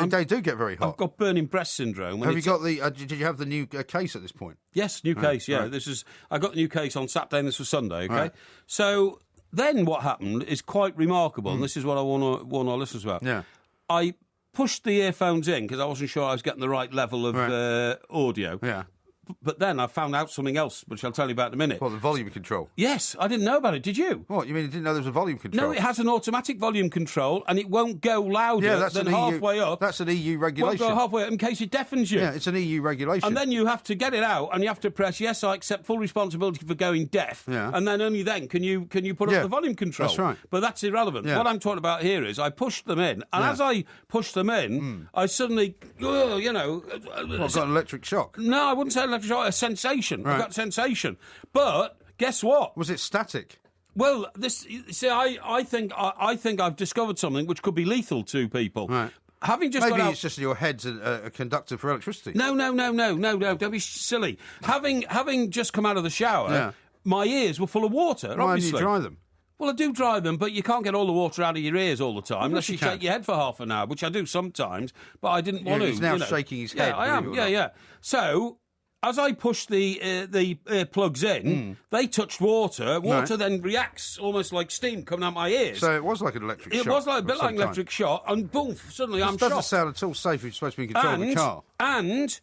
They do get very hot. I've got burning breast syndrome. Have you got the? Did you have the new case at this point? Yes, new case. Yeah, right. I got the new case on Saturday, and this was Sunday. Okay, Right. So then what happened is quite remarkable, and this is what I want to warn our listeners about. Yeah. I pushed the earphones in because I wasn't sure I was getting the right level of audio. Yeah. But then I found out something else, which I'll tell you about in a minute. Well, the volume control. Yes, I didn't know about it. Did you? What, you mean you didn't know there was a volume control? No, it has an automatic volume control, and it won't go louder than halfway up. That's an EU regulation. Won't go halfway up in case it deafens you. Yeah, it's an EU regulation. And then you have to get it out, and you have to press, yes, I accept full responsibility for going deaf. Yeah. And then only then can you put up the volume control. That's right. But that's irrelevant. Yeah. What I'm talking about here is I pushed them in, and as I pushed them in, I suddenly, got an electric shock. No, I wouldn't say electric shock, a sensation. Right. I got a sensation. But guess what? Was it static? Well, I think I've discovered something which could be lethal to people. Right. Having just Maybe got out, it's just your head's a conductor for electricity. No, don't be silly. Having just come out of the shower, my ears were full of water, Why obviously. didn't you dry them? Well, I do dry them, but you can't get all the water out of your ears all the time unless you you can. shake your head for half an hour, which I do sometimes, but I didn't want to. He's now shaking his head. Yeah, I am. believe it or not. Yeah. So, as I pushed the earplugs in, they touched water. Water then reacts almost like steam coming out my ears. So it was like an electric shock. It was like a bit of like some an electric shock, and boom, suddenly I'm It doesn't shocked. sound at all safe if you're supposed to be in control of the car. And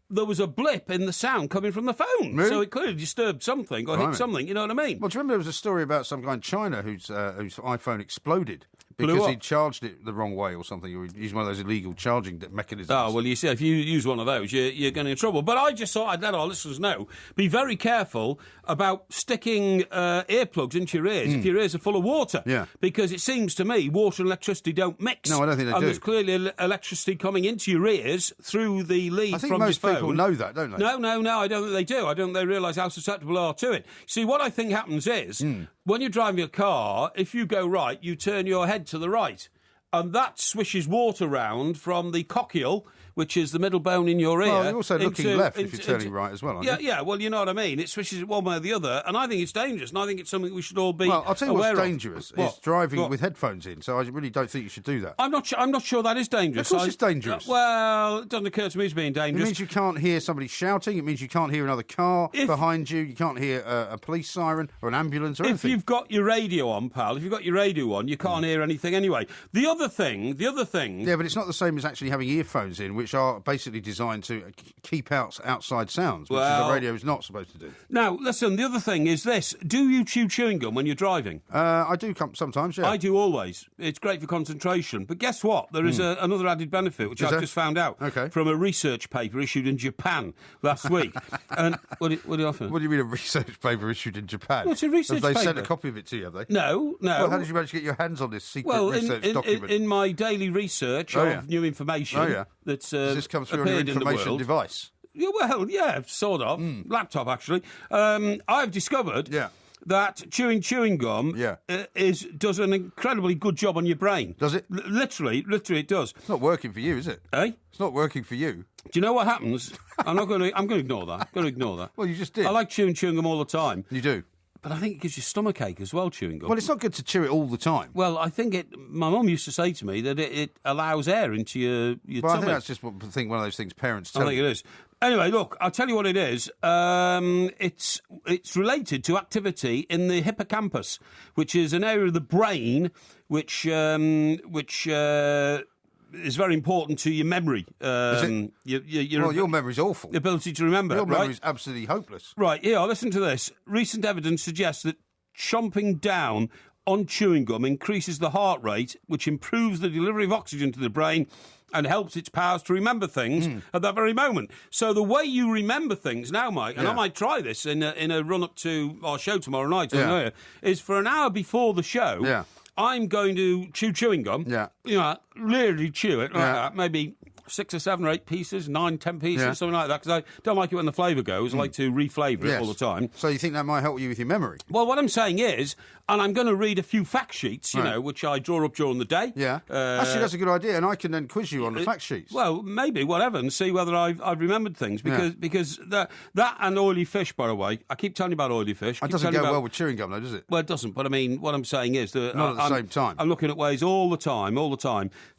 there was a blip in the sound coming from the phone. Really? So it clearly disturbed something or hit something, you know what I mean? Well, do you remember there was a story about some guy in China whose iPhone exploded Blew because up. he charged it the wrong way or something, or he used one of those illegal charging mechanisms? Oh, well, you see, if you use one of those, you're getting in trouble. But I just thought I'd let our listeners know, be very careful about sticking earplugs into your ears if your ears are full of water. Yeah. Because it seems to me water and electricity don't mix. No, I don't think they and do. there's clearly electricity coming into your ears through the lead I think from most your phone. people know that, don't they? No, I don't think they do. I don't think they realise how susceptible they are to it. See, what I think happens is, when you're driving a car, if you go right, you turn your head to the right. And that swishes water round from the coccygeal, which is the middle bone in your ear. Well, you're also looking left if you're turning right as well, aren't you? Yeah, well, you know what I mean. It swishes it one way or the other, and I think it's dangerous, and I think it's something we should all be Well, I'll tell you aware what's of. dangerous is What? driving What? with headphones in, so I really don't think you should do that. I'm not sure that is dangerous. Of course it's dangerous. Well, it doesn't occur to me as being It dangerous. means you can't hear somebody shouting. It means you can't hear another car behind you. You can't hear a police siren or an ambulance or If anything. you've got your radio on, pal, if you've got your radio on, you can't hear anything anyway. The other thing... Yeah, but it's not the same as actually having earphones in, which are basically designed to keep out outside sounds, which is a radio is not supposed to do. Now, listen, the other thing is this. Do you chew chewing gum when you're driving? I do sometimes, yeah. I do always. It's great for concentration. But guess what? There is another added benefit, which I've just found out from a research paper issued in Japan last week. And what do you offer? What do you mean a research paper issued in Japan? Well, it's a research paper. Have they sent a copy of it to you, have they? No. Well, how did you manage to get your hands on this secret research document? In my daily research of new information that's Does this come through on your information device? Yeah, well, yeah, sort of. Laptop, actually. I've discovered that chewing gum does an incredibly good job on your brain. Does it? Literally it does. It's not working for you, is it? Eh? It's not working for you. Do you know what happens? I'm going to ignore that. Well, you just did. I like chewing gum all the time. You do? But I think it gives you stomachache as well, chewing gum. Well, it's not good to chew it all the time. Well, I think my mum used to say to me that it allows air into your tummy. I think that's just one of those things parents tell you. I think it is. Anyway, look, I'll tell you what it is. It's related to activity in the hippocampus, which is an area of the brain which is very important to your memory. Is it? Your memory's awful. The ability to remember. Your memory's absolutely hopeless. Right, here, listen to this. Recent evidence suggests that chomping down on chewing gum increases the heart rate, which improves the delivery of oxygen to the brain and helps its powers to remember things at that very moment. So the way you remember things now, Mike, and I might try this in a run-up to our show tomorrow night, is for an hour before the show, I'm going to chew chewing gum. Yeah. You know, really chew it like that, maybe 6 or 7 or 8 pieces, 9, 10 pieces, something like that, because I don't like it when the flavour goes. I like to re-flavour it all the time. So you think that might help you with your memory? Well, what I'm saying is, and I'm going to read a few fact sheets, you know, which I draw up during the day. Yeah. Actually, that's a good idea, and I can then quiz you on the fact sheets. Well, maybe, whatever, and see whether I've remembered things, because that and oily fish, by the way, I keep telling you about oily fish. It doesn't go well with chewing gum, though, does it? Well, it doesn't, but I mean, what I'm saying is that... Not at the same time. I'm looking at ways all the time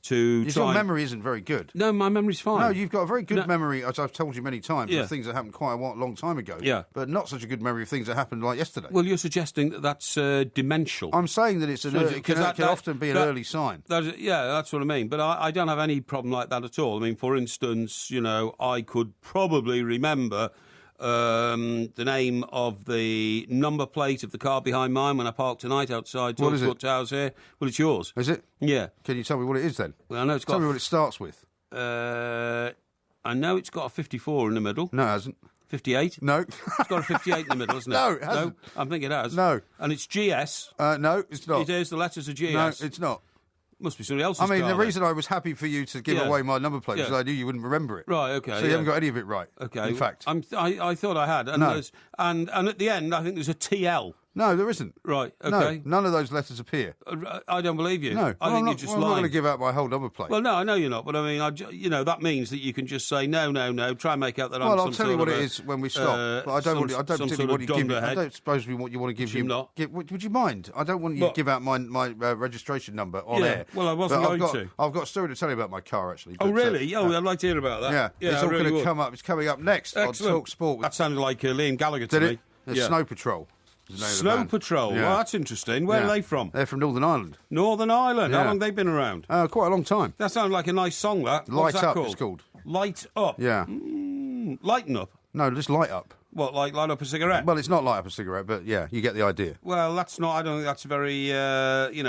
to try... Your memory isn't very good. No, my memory's fine. No, you've got a very good memory, as I've told you many times, of things that happened quite a long time ago. Yeah. But not such a good memory of things that happened like yesterday. Well, you're suggesting that that's demential. I'm saying that it can often be an early sign. That's what I mean. But I don't have any problem like that at all. I mean, for instance, you know, I could probably remember the name of the number plate of the car behind mine when I parked tonight outside Talksport Towers here. Well, it's yours. Is it? Yeah. Can you tell me what it is then? Well, I know it's got... Tell me what it starts with. I know it's got a 54 in the middle. No, it hasn't. 58? No. It's got a 58 in the middle, hasn't it? No, it hasn't. No, I think it has. No. And it's GS. No, it's not. It is, the letters are GS. No, it's not. Must be somebody else's I mean, car, the reason I was happy for you to give away my number plate was I knew you wouldn't remember it. Right, okay. So you haven't got any of it right. Okay. In fact. I thought I had. And No. And at the end, I think there's a TL. No, there isn't. Right, okay. No, none of those letters appear. I don't believe you. No. I think you're just lying. I'm not going to give out my whole number plate. Well, no, I know you're not, but I mean, that means that you can just say, no, try and make out that I'm some Well, I'll tell you what it of is when we stop. But I don't suppose we want you want to give you... not. Would you mind? I don't want you to give out my registration number on air. Well, I wasn't going to. I've got a story to tell you about my car, actually. Oh, really? I'd like to hear about that. Yeah, it's all going to come up. It's coming up next on Talk Sport. That sounded like Liam Gallagher to me. It's Snow Patrol. Snow Patrol. Well, that's interesting. Where are they from? They're from Northern Ireland. Northern Ireland. How long have they been around? Quite a long time. That sounds like a nice song, that. Light What's that Up, called? it's called. Light Up? Yeah. Lighten Up? No, just Light Up. What, like light up a cigarette? Well, it's not light up a cigarette, but yeah, you get the idea. Well, that's not... I don't think that's very,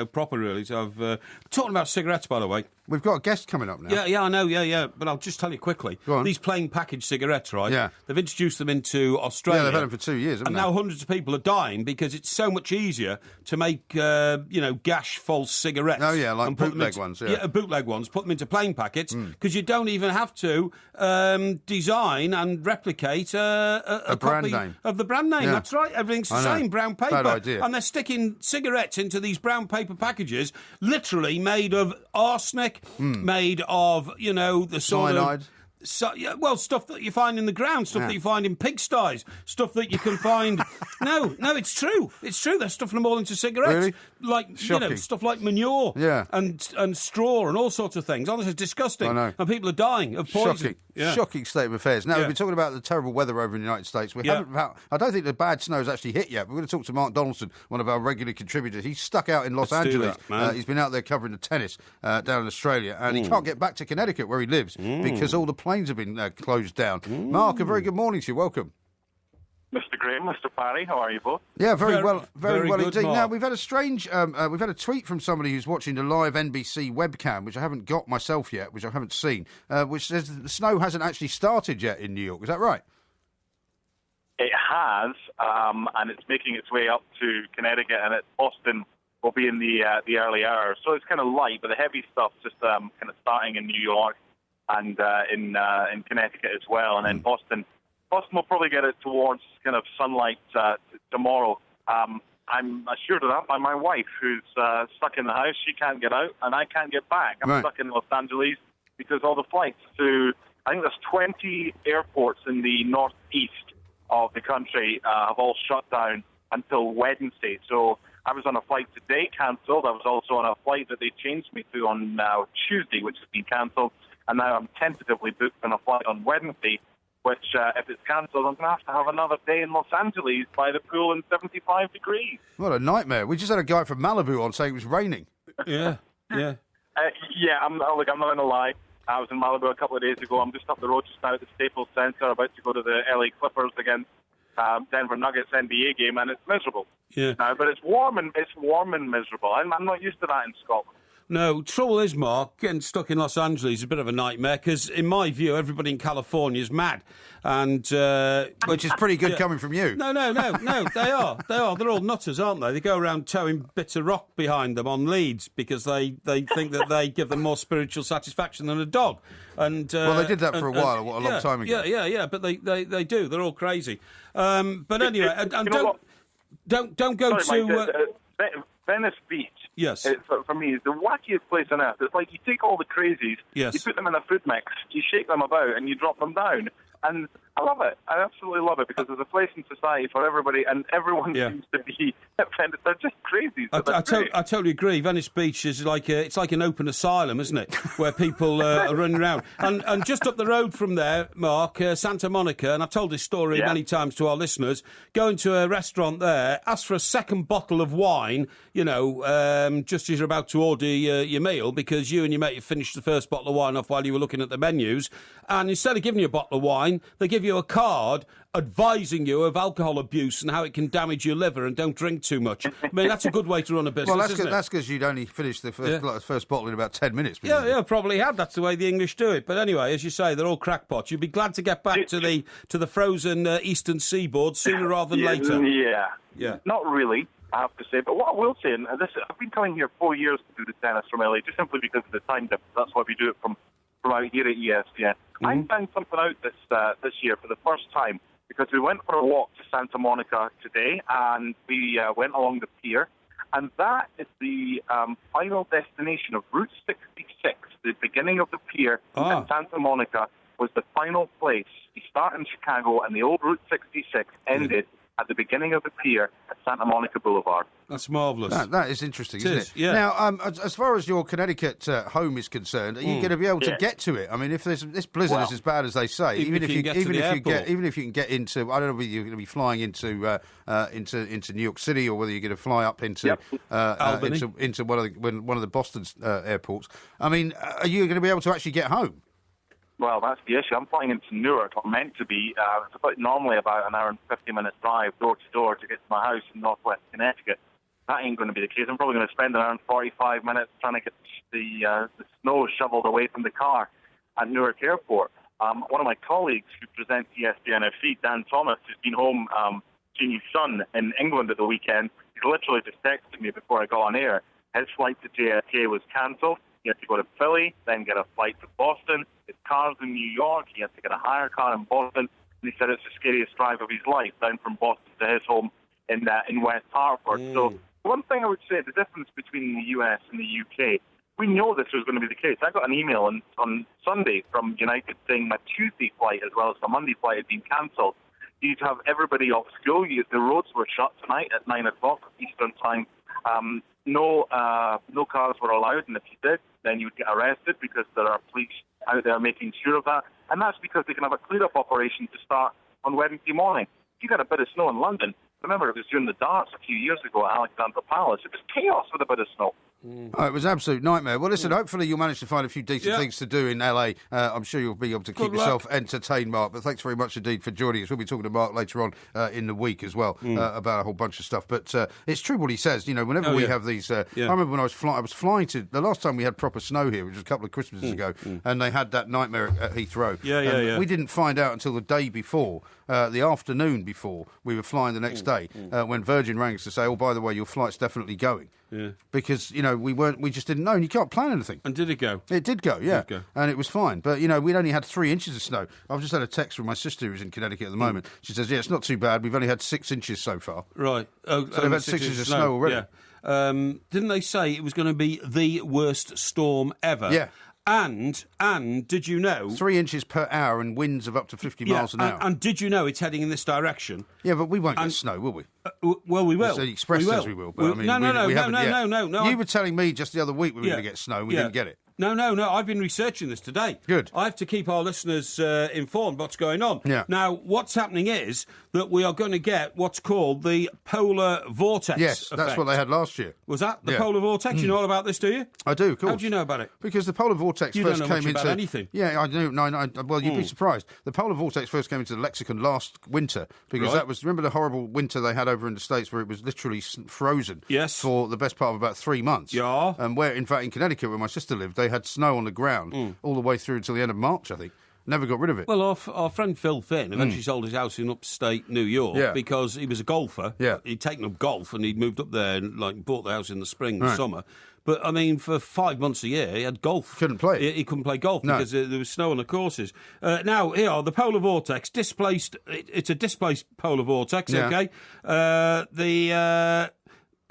proper, really. So talking about cigarettes, by the way. We've got a guest coming up now. Yeah, I know, yeah. But I'll just tell you quickly. Go on. These plain packaged cigarettes, right? Yeah. They've introduced them into Australia. Yeah, they've had them for 2 years, haven't and they? now hundreds of people are dying because it's so much easier to make, gash false cigarettes. Oh, yeah, like bootleg ones, yeah. Yeah, bootleg ones. Put them into plain packets because you don't even have to design and replicate a brand copy name. of the brand name. Yeah. That's right. Everything's the same, brown paper. Bad idea. And they're sticking cigarettes into these brown paper packages, literally made of arsenic, made of, the sort Cyanide. Stuff that you find in the ground, stuff that you find in pigsties, stuff that you can find No, it's true. It's true. They're stuffing them all into cigarettes. Really? Like, Shocking. stuff like manure and straw and all sorts of things. Honestly, it's disgusting. I know. And people are dying of poison. Shocking. Yeah. Shocking state of affairs. Now, we've been talking about the terrible weather over in the United States. I don't think the bad snow's actually hit yet. We're going to talk to Mark Donaldson, one of our regular contributors. He's stuck out in Los Angeles. He's been out there covering the tennis down in Australia, and he can't get back to Connecticut where he lives because all the planes have been closed down. Mark, a very good morning to you. Welcome. Mr. Graham, Mr. Parry, how are you both? Yeah, very well good, indeed. Mark. Now, we've had a strange, we've had a tweet from somebody who's watching the live NBC webcam, which I haven't got myself yet, which I haven't seen, which says that the snow hasn't actually started yet in New York. Is that right? It has, and it's making its way up to Connecticut, and Boston will be in the early hours. So it's kind of light, but the heavy stuff's just kind of starting in New York and in Connecticut as well, and then Boston will probably get it towards kind of sunlight tomorrow. I'm assured of that by my wife, who's stuck in the house. She can't get out, and I can't get back. I'm stuck in Los Angeles because all the flights to, I think there's 20 airports in the northeast of the country have all shut down until Wednesday. So I was on a flight today, cancelled. I was also on a flight that they changed me to on Tuesday, which has been cancelled. And now I'm tentatively booked on a flight on Wednesday, which, if it's cancelled, I'm going to have another day in Los Angeles by the pool in 75 degrees. What a nightmare. We just had a guy from Malibu on saying it was raining. Yeah. I'm not going to lie. I was in Malibu a couple of days ago. I'm just up the road just now at the Staples Center, about to go to the LA Clippers against Denver Nuggets NBA game, and it's miserable. Yeah. But it's warm and miserable. I'm not used to that in Scotland. No, trouble is, Mark, getting stuck in Los Angeles is a bit of a nightmare because, in my view, everybody in California is mad. And which is pretty good coming from you. No, they are. They're all nutters, aren't they? They go around towing bits of rock behind them on leads because they think that they give them more spiritual satisfaction than a dog. And well, they did that for a while, a long time ago. Yeah, but they do. They're all crazy. But anyway, and don't go to Venice Beach. Yes. For me, is the wackiest place on earth. It's like you take all the crazies, you put them in a food mix, you shake them about, and you drop them down. And I love it. I absolutely love it because there's a place in society for everybody, and everyone seems to be offended. They're just crazy. So I totally agree. Venice Beach is like it's like an open asylum, isn't it? Where people are running around. And just up the road from there, Mark, Santa Monica, and I've told this story many times to our listeners, go into a restaurant there, ask for a second bottle of wine, just as you're about to order your meal, because you and your mate have finished the first bottle of wine off while you were looking at the menus. And instead of giving you a bottle of wine, they give you a card advising you of alcohol abuse and how it can damage your liver and don't drink too much. I mean, that's a good way to run a business, well, that's because you'd only finished the first bottle in about 10 minutes. Yeah, probably had. That's the way the English do it. But anyway, as you say, they're all crackpots. You'd be glad to get back to the frozen eastern seaboard sooner rather than later. Yeah. Not really, I have to say. But what I will say, and I've been coming here 4 years to do the tennis from LA, just simply because of the time difference. That's why we do it from out here at ESPN. I found something out this year for the first time, because we went for a walk to Santa Monica today, and we went along the pier, and that is the final destination of Route 66. The beginning of the pier at Santa Monica was the final place. You start in Chicago, and the old Route 66 ended at the beginning of the pier at Santa Monica Boulevard. That's marvellous. That is interesting, isn't it? Yeah. Now, as far as your Connecticut home is concerned, are you going to be able to get to it? I mean, if this blizzard is as bad as they say, even if you can get into, I don't know whether you're going to be flying into New York City or whether you're going to fly up into into one of the Boston airports. I mean, are you going to be able to actually get home? Well, that's the issue. I'm flying into Newark, or meant to be. It's normally about an hour and 50-minute drive door to door to get to my house in northwest Connecticut. That ain't going to be the case. I'm probably going to spend around 45 minutes trying to get the snow shoveled away from the car at Newark Airport. One of my colleagues who presents ESPN FC, Dan Thomas, who's been home seeing his son in England at the weekend. He's literally just texted me before I got on air. His flight to JFK was cancelled. He had to go to Philly, then get a flight to Boston. His car's in New York. He had to get a hire car in Boston. And he said it's the scariest drive of his life, down from Boston to his home in West Hartford. So one thing I would say, the difference between the US and the UK, we know this was going to be the case. I got an email on Sunday from United saying my Tuesday flight as well as the Monday flight had been cancelled. You'd have everybody off school. The roads were shut tonight at 9 o'clock Eastern time. No cars were allowed, and if you did, then you would get arrested because there are police out there making sure of that. And that's because they can have a clear-up operation to start on Wednesday morning. If you got a bit of snow in London, remember it was during the darts a few years ago at Alexandra Palace. It was chaos with a bit of snow. Oh, it was an absolute nightmare. Well, listen, hopefully you'll manage to find a few decent things to do in LA. I'm sure you'll be able to keep yourself entertained, Mark. But thanks very much indeed for joining us. We'll be talking to Mark later on in the week as well about a whole bunch of stuff. But it's true what he says. You know, whenever we have these... I remember when I was flying to... The last time we had proper snow here, which was a couple of Christmases ago, and they had that nightmare at Heathrow. We didn't find out until the day before, the afternoon before we were flying the next day, when Virgin rang us to say, oh, by the way, your flight's definitely going. Yeah. Because, you know, we just didn't know, and you can't plan anything. And did it go? It did go, yeah. And it was fine. But, you know, we'd only had 3 inches of snow. I've just had a text from my sister who's in Connecticut at the moment. She says, yeah, it's not too bad. We've only had 6 inches so far. Right. So they've had 6 inches of snow already. Yeah. Didn't they say it was going to be the worst storm ever? Yeah. And did you know... 3 inches per hour and winds of up to 50 miles an hour. And did you know it's heading in this direction? Yeah, but we won't get snow, will we? Well, we will. The Express says we will. But I mean, no. You were telling me just the other week we were going to get snow and we didn't get it. No. I've been researching this today. Good. I have to keep our listeners informed what's going on. Yeah. Now, what's happening is that we are going to get what's called the Polar Vortex Yes, effect. that's what they had last year. Was that the Polar Vortex? You know all about this, do you? I do, of course. How do you know about it? Because the Polar Vortex first came into... about anything. Yeah, I do. No, well, you'd be surprised. The Polar Vortex first came into the lexicon last winter because that was... Remember the horrible winter they had over in the States where it was literally frozen for the best part of about 3 months? Yeah. And where, in fact, in Connecticut, where my sister lived, they had snow on the ground all the way through until the end of March, I think. Never got rid of it. Well, our friend Phil Finn eventually sold his house in upstate New York because he was a golfer. Yeah. He'd taken up golf and he'd moved up there and bought the house in the spring and summer. But, I mean, for 5 months a year, he had golf. Couldn't play it. He couldn't play golf because there was snow on the courses. Now, here, the Polar Vortex, it's a displaced Polar Vortex, OK?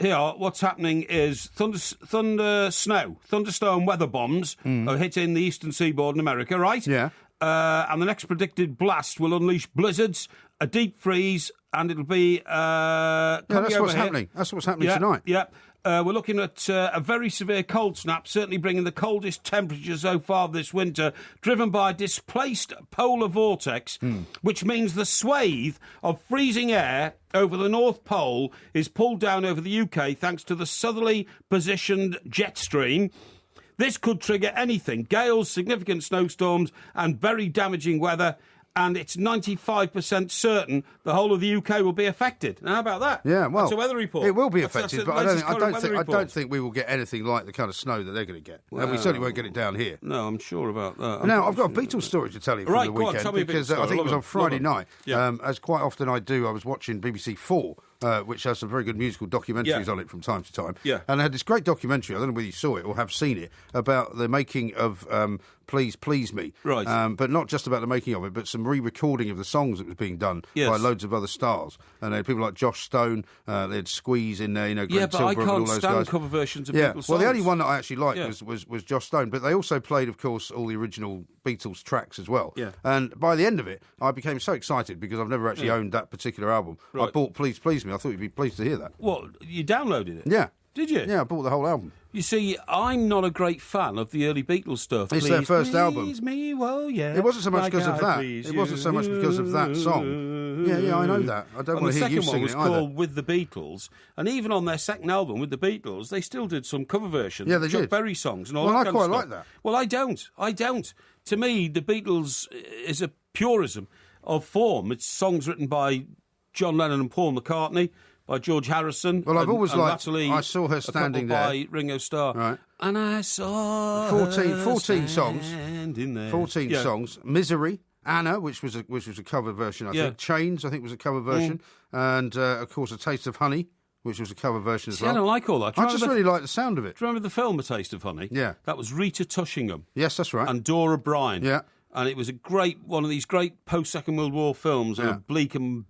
Here, what's happening is thunderstorm weather bombs are hitting the eastern seaboard in America, right? Yeah. And the next predicted blast will unleash blizzards, a deep freeze, and it'll be... that's what's happening. That's what's happening tonight. Yeah. We're looking at a very severe cold snap, certainly bringing the coldest temperature so far this winter, driven by a displaced polar vortex, which means the swathe of freezing air over the North Pole is pulled down over the UK thanks to the southerly positioned jet stream. This could trigger anything, gales, significant snowstorms and very damaging weather. And it's 95% certain the whole of the UK will be affected. Now, how about that? Yeah, well, that's a weather report. It will be affected, but I don't think we will get anything like the kind of snow that they're going to get. Well, and we certainly won't get it down here. No, I'm sure about that. Now, I've got a Beatles story to tell you from the weekend. Tell me because I think it was on Friday night. As quite often I do, I was watching BBC 4. Which has some very good musical documentaries on it from time to time. Yeah. And I had this great documentary, I don't know whether you saw it or have seen it, about the making of Please Please Me. Right. But not just about the making of it, but some re-recording of the songs that was being done by loads of other stars. And they had people like Josh Stone, they had Squeeze in there, Greg but I Tilbrook and all can't those stand guys. cover versions of people's songs. Well, the only one that I actually liked was Josh Stone, but they also played, of course, all the original Beatles tracks as well. Yeah. And by the end of it, I became so excited because I've never actually owned that particular album. Right. I bought Please Please Me. I thought you'd be pleased to hear that. What, you downloaded it? Yeah. Did you? Yeah, I bought the whole album. You see, I'm not a great fan of the early Beatles stuff. It's their first album. Please me, well, yeah. It wasn't so much because of that. Please It wasn't so much because of that song. Yeah, I know that. I don't want to hear you sing it either. The second one was called With the Beatles, and even on their second album, With the Beatles, they still did some cover versions. Yeah, they Chuck did. Berry songs and all Well, that I kind of quite stuff. like that. Well, I don't. To me, the Beatles is a purism of form. It's songs written by John Lennon and Paul McCartney, by George Harrison. Well, I've always liked... Latterly, I saw her standing there. By Ringo Starr. Right. And I saw 14 songs. Standing there. 14 songs. Misery. Anna, which was a cover version, I think. Chains, I think, was a cover version. And, of course, A Taste of Honey, which was a cover version as well. I don't like all that. I just really like the sound of it. Do you remember the film A Taste of Honey? Yeah. That was Rita Tushingham. Yes, that's right. And Dora Bryan. Yeah. And it was one of these great post-Second World War films of bleak and,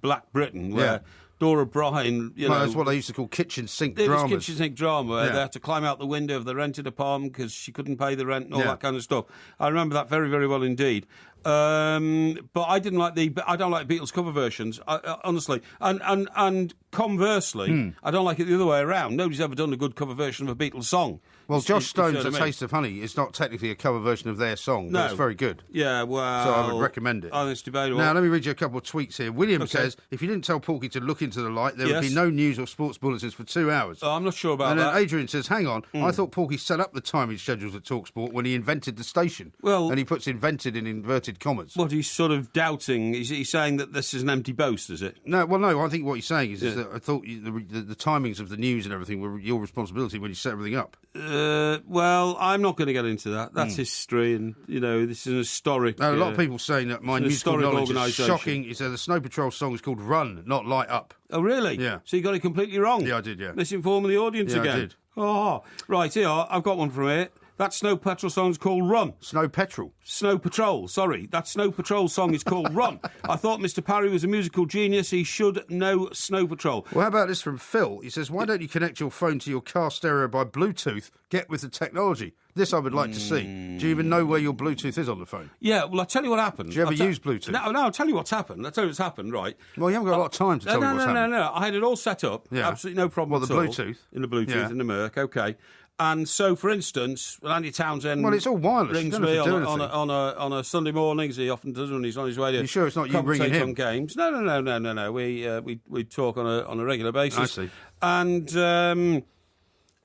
black Britain, where Dora Bryan, that's what they used to call kitchen sink dramas. It was kitchen sink drama, where they had to climb out the window of the rented apartment because she couldn't pay the rent and all that kind of stuff. I remember that very, very well indeed. But I don't like Beatles cover versions, honestly. And conversely, I don't like it the other way around. Nobody's ever done a good cover version of a Beatles song. Well, Josh Stone's A Taste of Honey is not technically a cover version of their song, but it's very good. Yeah, well... So I would recommend it. Oh, it's debatable. Now, let me read you a couple of tweets here. William says, if you didn't tell Porky to look into the light, there would be no news or sports bulletins for 2 hours. Oh, I'm not sure about that. And then Adrian says, hang on, I thought Porky set up the timing schedules at TalkSport when he invented the station. Well... And he puts invented in inverted commas. What, he's sort of doubting... He's saying that this is an empty boast, is it? No, I think what he's saying is that I thought the timings of the news and everything were your responsibility when you set everything up. Well, I'm not going to get into that. That's history, and, this is an historic... Now, a lot of people saying that my musical knowledge is shocking. He said the Snow Patrol song is called Run, not Light Up. Oh, really? Yeah. So you got it completely wrong? Yeah, I did, yeah. Misinforming the audience again? I did. Oh, right, here, I've got one from here. That Snow Patrol song is called Run. Snow Patrol? Snow Patrol, sorry. That Snow Patrol song is called Run. I thought Mr. Parry was a musical genius. He should know Snow Patrol. Well, how about this from Phil? He says, why don't you connect your phone to your car stereo by Bluetooth? Get with the technology. This I would like to see. Do you even know where your Bluetooth is on the phone? Yeah, well, I'll tell you what happened. Do you ever use Bluetooth? No, I'll tell you what's happened. I'll tell you what's happened, right. Well, you haven't got a lot of time to tell me what's happened. No. I had it all set up. Yeah. Absolutely no problem at all. Bluetooth? In the Bluetooth, in the Merc, OK. And so, for instance, Andy Townsend... Well, it's all wireless. ...rings me on a Sunday morning, as he often does when he's on his radio. You sure it's not you ringing him? On games. No. We talk on a regular basis. I see.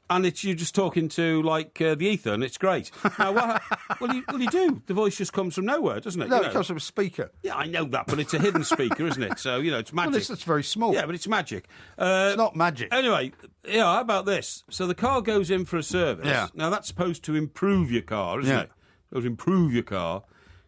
And it's you just talking to, the ether, and it's great. Now, you do. The voice just comes from nowhere, doesn't it? No, it comes from a speaker. Yeah, I know that, but it's a hidden speaker, isn't it? So, it's magic. Well, it's very small. Yeah, but it's magic. It's not magic. Anyway, how about this? So the car goes in for a service. Yeah. Now, that's supposed to improve your car, isn't it? It would improve your car.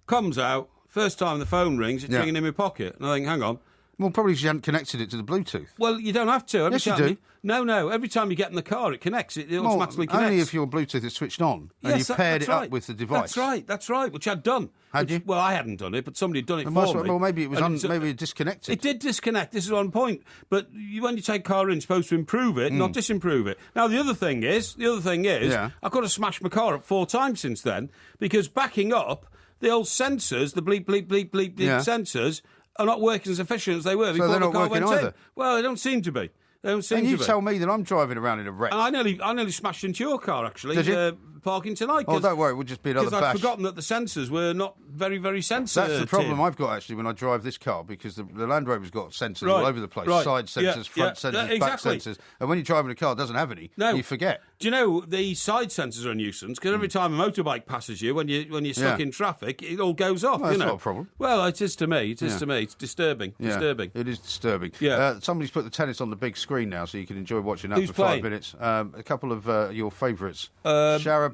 Comes out, first time the phone rings, it's ringing in my pocket. And I think, hang on. Well, probably because you hadn't connected it to the Bluetooth. Well, you don't have to. Yes, you do. No. Every time you get in the car, it connects. It automatically connects. Only if your Bluetooth is switched on and you paired it up with the device. That's right, which I'd done. Had you? Well, I hadn't done it, but somebody had done it for me. Well, maybe it was maybe it disconnected. It did disconnect. This is one point. But when you take car in, you're supposed to improve it, not disimprove it. Now, the other thing is, I've got to smash my car up 4 times since then, because backing up, the old sensors, the bleep, bleep, bleep, bleep, bleep sensors, are not working as efficient as they were before the car went in. Well, they don't seem to be. And you tell me that I'm driving around in a wreck. And I nearly smashed into your car, actually. Did you? Parking tonight. Oh, don't worry, it would just be another bash. Because I'd forgotten that the sensors were not very, very sensitive. That's the problem I've got, actually, when I drive this car, because the Land Rover's got sensors all over the place. Side sensors, front sensors, back sensors. And when you're driving a car that doesn't have any, you forget. Do you know, the side sensors are a nuisance, because every time a motorbike passes you, when you're stuck in traffic, it all goes off, That's not a problem. Well, it is to me. It is to me. It's disturbing. Disturbing. It is disturbing. Yeah. Somebody's put the tennis on the big screen now, so you can enjoy watching that Who's for 5 playing? minutes. A couple of your favourites.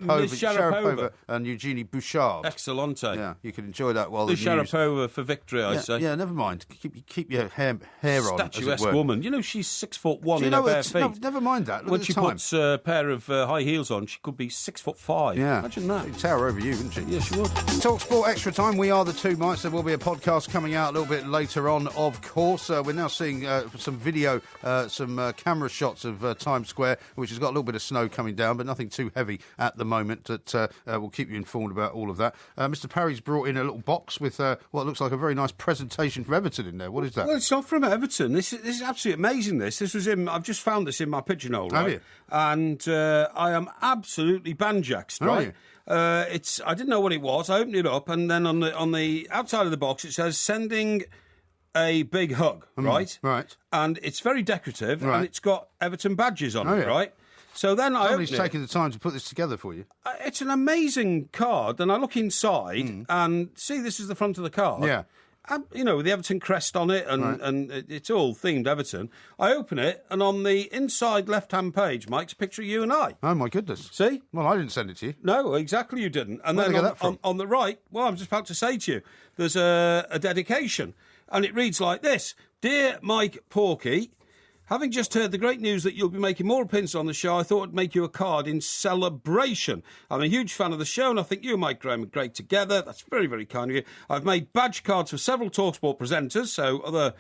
Sharapova and Eugenie Bouchard. Excellente. Yeah, you can enjoy that while the Sharapova for victory, I say. Yeah, never mind. Keep your hair on. Statuesque woman. You know, she's 6'1" in her bare feet. No, never mind that. When she puts a pair of high heels on, she could be 6'5". Yeah. Imagine that. She'd tower over you, wouldn't she? Yeah, she would. Talk Sport Extra Time. We are the Two Mites. There will be a podcast coming out a little bit later on, of course. We're now seeing some video, some camera shots of Times Square, which has got a little bit of snow coming down, but nothing too heavy at the moment. That we'll keep you informed about all of that. Mr. Parry's brought in a little box with what looks like a very nice presentation from Everton in there. What is that? Well, it's not from Everton. This is absolutely amazing. This was I've just found this in my pigeonhole, right? Have you? And I am absolutely banjaxed, right? I didn't know what it was. I opened it up, and then on the outside of the box it says "sending a big hug," right? Right. And it's very decorative, and it's got Everton badges on it, right? So then Somebody's taken the time to put this together for you. It's an amazing card, and I look inside and see this is the front of the card. Yeah. With the Everton crest on it, and it's all themed Everton. I open it, and on the inside left-hand page, Mike's a picture of you and I. Oh, my goodness. See? Well, I didn't send it to you. No, exactly you didn't. And Where'd then I get that from? on the right, well, I'm just about to say to you, there's a dedication, and it reads like this. Dear Mike Porky, Having just heard the great news that you'll be making more appearances on the show, I thought I'd make you a card in celebration. I'm a huge fan of the show, and I think you and Mike Graham are great together. That's very, very kind of you. I've made badge cards for several TalkSport presenters, so other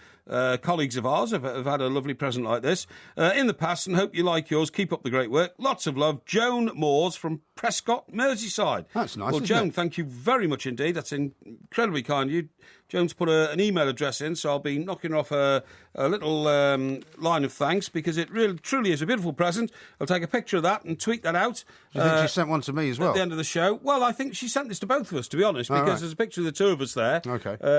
colleagues of ours have had a lovely present like this in the past, and hope you like yours. Keep up the great work. Lots of love. Joan Moores from Prescott, Merseyside. That's nice, Well, Joan, thank you very much indeed. That's incredibly kind of you. Joan's put an email address in, so I'll be knocking her off a little line of thanks, because it really, truly is a beautiful present. I'll take a picture of that and tweet that out. Do you think she sent one to me as well? At the end of the show. Well, I think she sent this to both of us, to be honest, because there's a picture of the two of us there,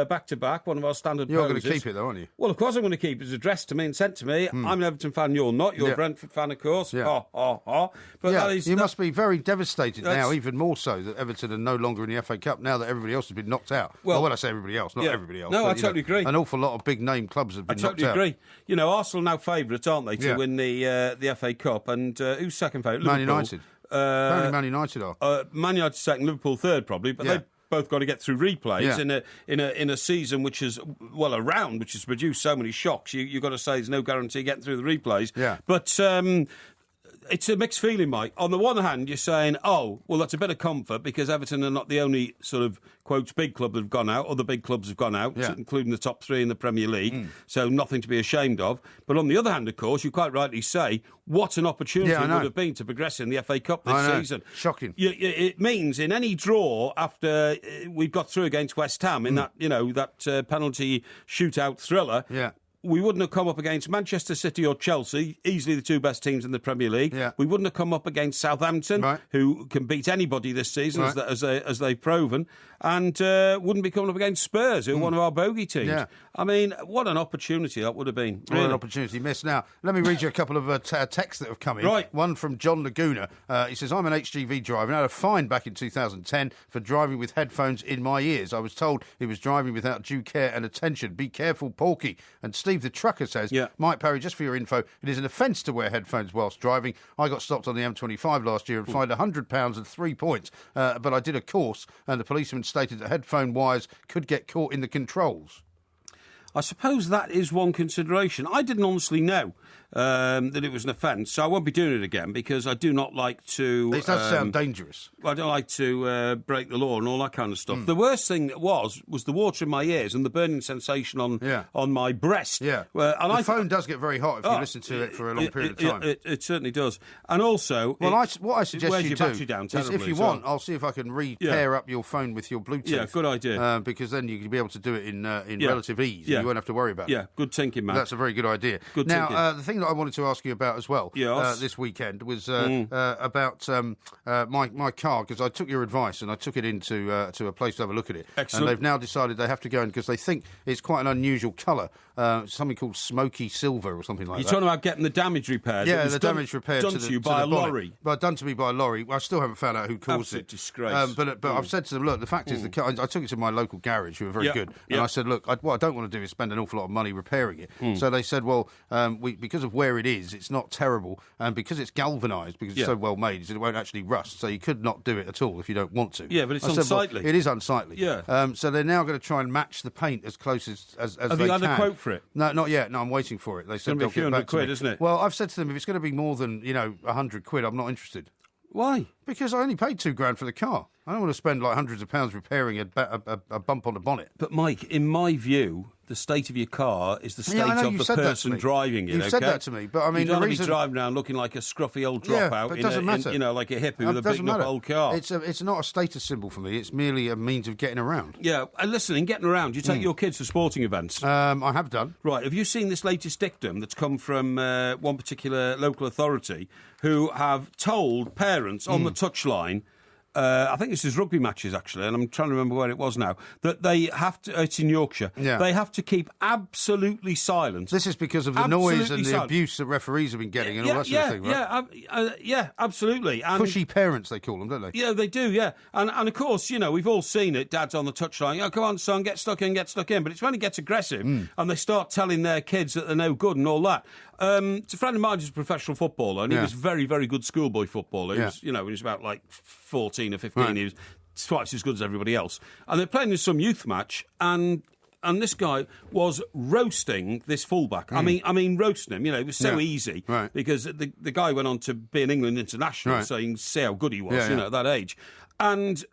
back to back, one of our standard You're poses. going to keep it, though, aren't you? Well, of course I'm going to keep it. It's addressed to me and sent to me. I'm an Everton fan, you're not. You're a Brentford fan, of course. Yeah. But you must be very devastated now, even more so, that Everton are no longer in the FA Cup now that everybody else has been knocked out. Well, when I say everybody else, not everybody else. No, but, I totally agree. An awful lot of big-name clubs have been knocked out. I totally agree. You know, Arsenal are now favourites, aren't they, to win the FA Cup? And who's second favourite? Man United. Apparently Man United are. Man United second, Liverpool third, probably, but they've both got to get through replays in a season which is which has produced so many shocks. You've got to say there's no guarantee getting through the replays. Yeah. But it's a mixed feeling, Mike. On the one hand, you're saying, oh, well, that's a bit of comfort because Everton are not the only sort of, quotes, big club that have gone out. Other big clubs have gone out, including the top three in the Premier League. So nothing to be ashamed of. But on the other hand, of course, you quite rightly say, what an opportunity it would have been to progress in the FA Cup this season. Shocking. It means in any draw after we've got through against West Ham in that penalty shootout thriller. Yeah. We wouldn't have come up against Manchester City or Chelsea, easily the two best teams in the Premier League. Yeah. We wouldn't have come up against Southampton, who can beat anybody this season, as they've proven, and wouldn't be coming up against Spurs, who are one of our bogey teams. Yeah. I mean, what an opportunity that would have been. Really. What an opportunity missed. Now, let me read you a couple of texts that have come in. Right. One from John Laguna. He says, I'm an HGV driver and I had a fine back in 2010 for driving with headphones in my ears. I was told he was driving without due care and attention. Be careful, Porky. And Steve the Trucker says, Mike Parry, just for your info, it is an offence to wear headphones whilst driving. I got stopped on the M25 last year and fined £100 and 3 points. But I did a course and the policeman stated that headphone wires could get caught in the controls. I suppose that is one consideration. I didn't honestly know that it was an offence, so I won't be doing it again because I do not like to... It does sound dangerous. I don't like to break the law and all that kind of stuff. The worst thing was the water in my ears and the burning sensation on my breast. Yeah. And the phone does get very hot if you listen to it for a long period of time. It certainly does. And also... Well, what I suggest you do is, if you want, I'll see if I can pair up your phone with your Bluetooth. Yeah, good idea. Because then you'll be able to do it in relative ease. Yeah. You won't have to worry about it. Yeah, good thinking, man. That's a very good idea. Good thinking. The thing that I wanted to ask you about as well this weekend was about my car, because I took your advice and I took it into to a place to have a look at it. Excellent. And they've now decided they have to go in because they think it's quite an unusual colour, something called smoky silver or something like that. You're talking about getting the damage repaired. Yeah, the damage repaired done to you by a lorry. But done to me by a lorry. Well, I still haven't found out who caused Absolute it. Disgrace. But I've said to them, look, the fact is, the car, I took it to my local garage, who are very good, and I said, look, what I don't want to do is spend an awful lot of money repairing it. So they said, well, because of where it is, it's not terrible, and because it's galvanised, because it's so well made, it won't actually rust. So you could not do it at all if you don't want to. Yeah, but it's unsightly. Well, it is unsightly. Yeah. So they're now going to try and match the paint as close as they can. Have you had a quote for it? No, not yet. No, I'm waiting for it. They said they'll get back to me. £100, isn't it? Well, I've said to them, if it's going to be more than £100, I'm not interested. Why? Because I only paid £2,000 for the car. I don't want to spend like hundreds of pounds repairing a bump on the bonnet. But Mike, in my view, the state of your car is the state of the person driving it. You've said that to me, but I mean, you don't want to be driving around looking like a scruffy old dropout. But it doesn't matter. Like a hippie with a big up old car. It's not a status symbol for me. It's merely a means of getting around. Yeah, and listen, in getting around, you take your kids to sporting events. I have done. Right, have you seen this latest dictum that's come from one particular local authority who have told parents on the touchline, I think this is rugby matches, actually, and I'm trying to remember where it was now, that they have to, it's in Yorkshire, they have to keep absolutely silent. This is because of the noise and the abuse that referees have been getting and all that sort of thing, right? Yeah, absolutely. And pushy parents, they call them, don't they? Yeah, they do, yeah. And of course, we've all seen it, dads on the touchline, come on, son, get stuck in. But it's when it gets aggressive and they start telling their kids that they're no good and all that. It's a friend of mine who's a professional footballer, and he was very, very good schoolboy footballer. He was, he was about like 14 or 15. He was twice as good as everybody else. And they're playing in some youth match, and and this guy was roasting this fullback. I mean, roasting him. It was so easy because the guy went on to be an England international, so you can see how good he was. At that age, and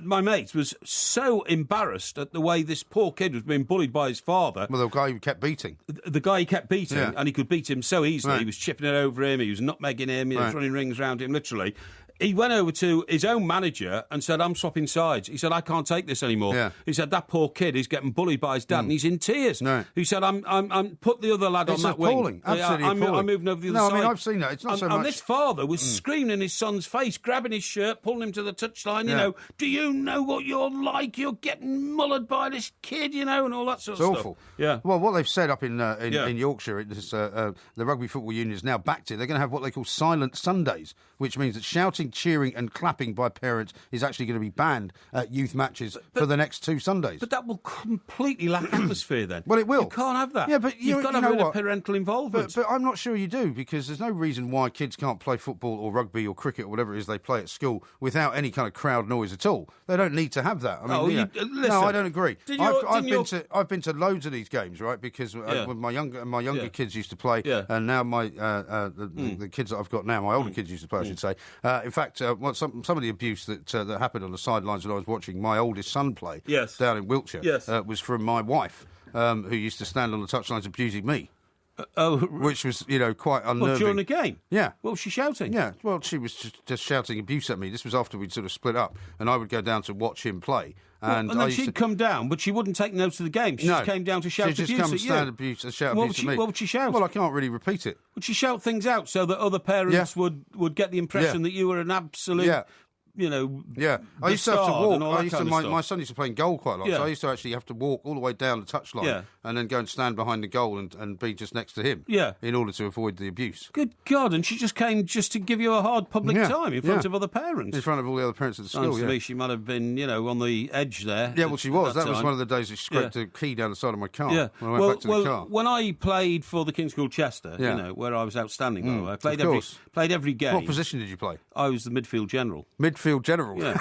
my mate was so embarrassed at the way this poor kid was being bullied by his father. Well, the guy who kept beating. The guy he kept beating, and he could beat him so easily. He was chipping it over him, he was nutmegging him, he was running rings around him, literally. He went over to his own manager and said, I'm swapping sides. He said, I can't take this anymore. Yeah. He said, that poor kid is getting bullied by his dad and he's in tears. No. He said, I'm put the other lad on that wing. Absolutely I'm moving over the other side. No, I mean, I've seen that. It's not so much. And this father was screaming in his son's face, grabbing his shirt, pulling him to the touchline, do you know what you're like? You're getting mullered by this kid, and all that sort of stuff. It's awful. Yeah. Well, what they've said up in Yorkshire, the Rugby Football Union is now backed it. They're going to have what they call silent Sundays, which means that shouting, cheering and clapping by parents is actually going to be banned at youth matches for the next 2 Sundays. But that will completely lack atmosphere then. Well, it will. You can't have that. Yeah, but you've got to have a bit of parental involvement. But I'm not sure you do, because there's no reason why kids can't play football or rugby or cricket or whatever it is they play at school without any kind of crowd noise at all. They don't need to have that. I mean, listen, no, I don't agree. I've been to loads of these games, right? Because when my younger kids used to play, and now the kids that I've got now, my older kids used to play, I should say. In fact, some of the abuse that happened on the sidelines when I was watching my oldest son play down in Wiltshire was from my wife, who used to stand on the touchlines abusing me. Which was, quite unnerving. Well, during the game? Yeah. What was she shouting? Yeah, well, she was just shouting abuse at me. This was after we'd sort of split up, and I would go down to watch him play. And then she'd come down, but she wouldn't take notes of the game. She just came down to shout abuse at you. She'd just come and shout abuse at me. What would she shout? Well, I can't really repeat it. Would she shout things out so that other parents would get the impression that you were an absolute... I used to have to walk. My son used to play in goal quite a lot, so I used to actually have to walk all the way down the touchline and then go and stand behind the goal and be just next to him in order to avoid the abuse. Good God, and she just came just to give you a hard public time in front of other parents. In front of all the other parents at the school, to me, she might have been, on the edge there. Yeah, well, she was. That was one of the days she scraped a key down the side of my car when I went back to the car. When I played for the King's School Chester, where I was outstanding, by the way, I played every game. What position did you play? I was the midfield general. Midfield general? Yeah.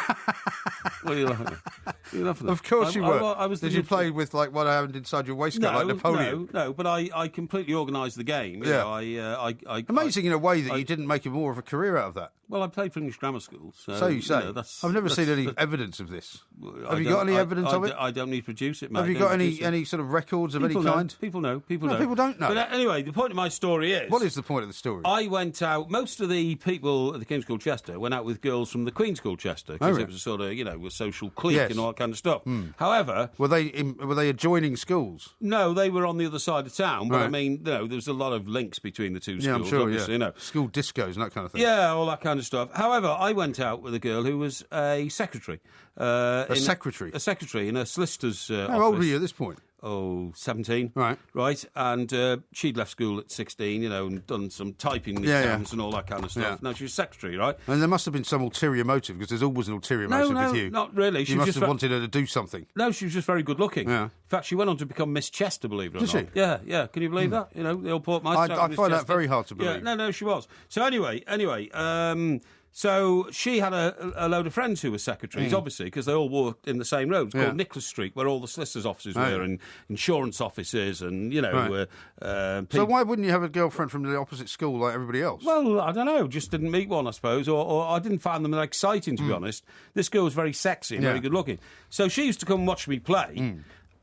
What are you laughing at? Of course you were. Did you play with what happened inside your waistcoat, like Napoleon? No, but I completely organised the game. Amazing in a way that you didn't make more of a career out of that. Well, I played for English grammar school. So you say. I've never seen any evidence of this. Have you got any evidence of it? I don't need to produce it, mate. Have you got any sort of records of any kind? People know. People don't know. But anyway, the point of my story is... What is the point of the story? I went out... Most of the people at the King's School Chester went out with girls from the Queen's School Chester, because it was a sort of, a social clique and all that kind of stuff. However... Were they adjoining schools? No, they were on the other side of town, but I mean, there was a lot of links between the two schools. I'm sure, obviously, School discos and that kind of thing. Yeah, all that kind of stuff. However, I went out with a girl who was a secretary. A secretary? A secretary in a solicitor's office. How old were you at this point? 17. Right. And she'd left school at 16, and done some typing exams and all that kind of stuff. Yeah. No, she was secretary, right? And there must have been some ulterior motive, because there's always an ulterior motive with you. No, not really. You must have wanted her to do something. No, she was just very good looking. Yeah. In fact, she went on to become Miss Chester, believe it or not. Did she? Yeah. Can you believe that? The old Porkmeister. I find that very hard to believe. Yeah, no, she was. So anyway, so she had a load of friends who were secretaries, obviously, because they all worked in the same road. It's called Nicholas Street, where all the solicitors' offices were, and insurance offices, and, So why wouldn't you have a girlfriend from the opposite school like everybody else? Well, I don't know, just didn't meet one, I suppose, or I didn't find them that exciting, to be honest. This girl was very sexy and very good looking. So she used to come and watch me play.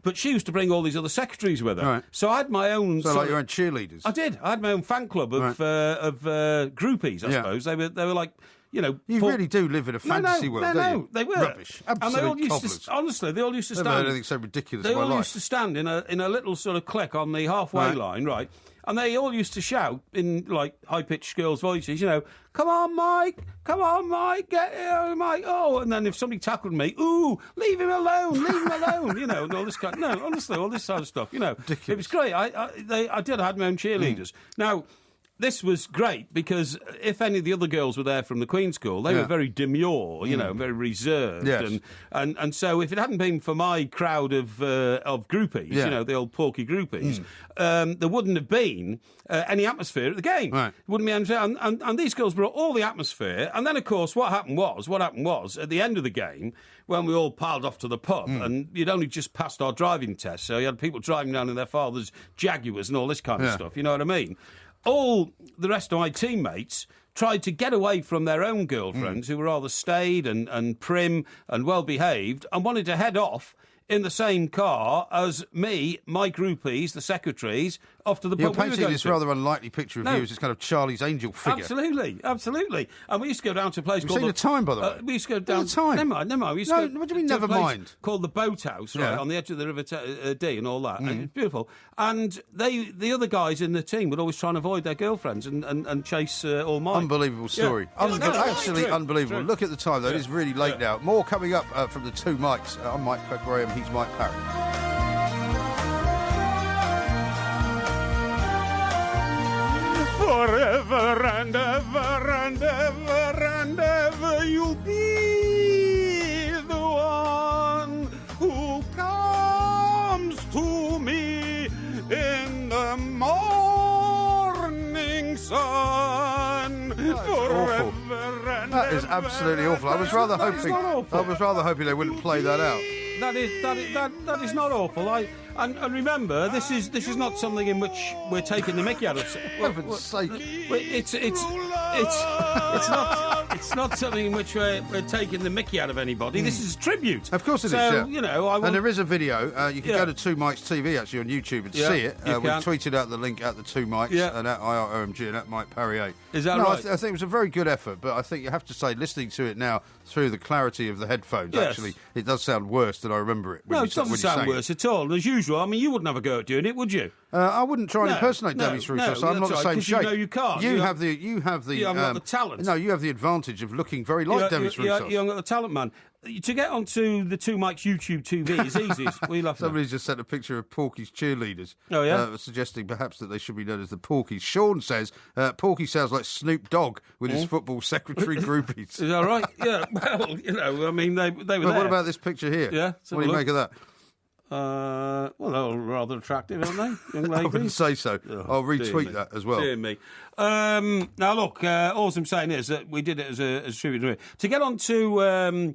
But she used to bring all these other secretaries with her. Right. So I had my own... So like your own cheerleaders? I did. I had my own fan club of groupies, I suppose. They were like... You really do live in a fantasy world, don't you? They were. Rubbish. Absolute cobblers. Honestly, they all used to stand... Never heard anything so ridiculous in my life. They all used to stand in a little sort of clique on the halfway line, right? And they all used to shout in, high-pitched girls' voices, come on, Mike, get here, Mike, and then if somebody tackled me, ooh, leave him alone, and all this kind... No, honestly, all this sort of stuff, Ridiculous. It was great. I had my own cheerleaders. Now... this was great because if any of the other girls were there from the Queen's School, they were very demure, very reserved. Yes. And so if it hadn't been for my crowd of groupies, the old porky groupies, there wouldn't have been any atmosphere at the game. Right. Wouldn't be atmosphere. And these girls brought all the atmosphere. And then, of course, what happened was, at the end of the game, when we all piled off to the pub, and you'd only just passed our driving test, so you had people driving down in their father's Jaguars and all this kind of stuff, you know what I mean? All the rest of my teammates tried to get away from their own girlfriends, who were rather staid and prim and well-behaved, and wanted to head off in the same car as me, my groupies, the secretaries, off to the pub. You're painting this rather unlikely picture of you as this kind of Charlie's Angel figure. Absolutely. And we used to go down to a place called... You've seen the time, by the way? We used to go down... The time? Never mind. We used no, to go what do you mean, to never a place mind? Called the Boathouse, right, on the edge of the River Dee and all that. And it was beautiful. And the other guys in the team would always try and avoid their girlfriends and chase all mine. Unbelievable story. Absolutely unbelievable. Look at the time, though. It is really late now. More coming up from the two mics. I'm Mike Graham. He's Mike Parry. Forever and ever and ever and ever you'll be the one who comes to me in the morning sun. That is absolutely awful. I was rather hoping they wouldn't play that out. That is not awful. And remember, this is not something in which we're taking the mickey out of. For heaven's sake! It's not something in which we're taking the mickey out of anybody. This is a tribute. Of course it is. Yeah. And there is a video. You can go to Two Mics TV actually on YouTube and see it. We've tweeted out the link at the Two Mics and at IROMG and at Mike Parry 8. Is that right? I think it was a very good effort, but I think you have to say, listening to it now through the clarity of the headphones, actually, it does sound worse than I remember it. No, it doesn't sound worse at all. As usual, I mean, you wouldn't have a go at doing it, would you? I wouldn't try and impersonate Demis Roussos, so I'm not the same shape. You know you can't. You have the. You haven't got the talent. No, you have the advantage of looking very like Demis Roussos. You haven't got the talent, man. To get onto the Two Mics YouTube TV is easy. Somebody's just sent a picture of Porky's cheerleaders. Oh, yeah? Suggesting perhaps that they should be known as the Porkies. Sean says, Porky sounds like Snoop Dogg with his football secretary groupies. Is that right? Yeah, well, I mean, they were there. What about this picture here? Yeah. What do you make of that? Well, they're rather attractive, aren't they, young ladies? I wouldn't say so. I'll retweet that as well. Dear me. Now, look, all I'm saying is that we did it as a tribute. To get on to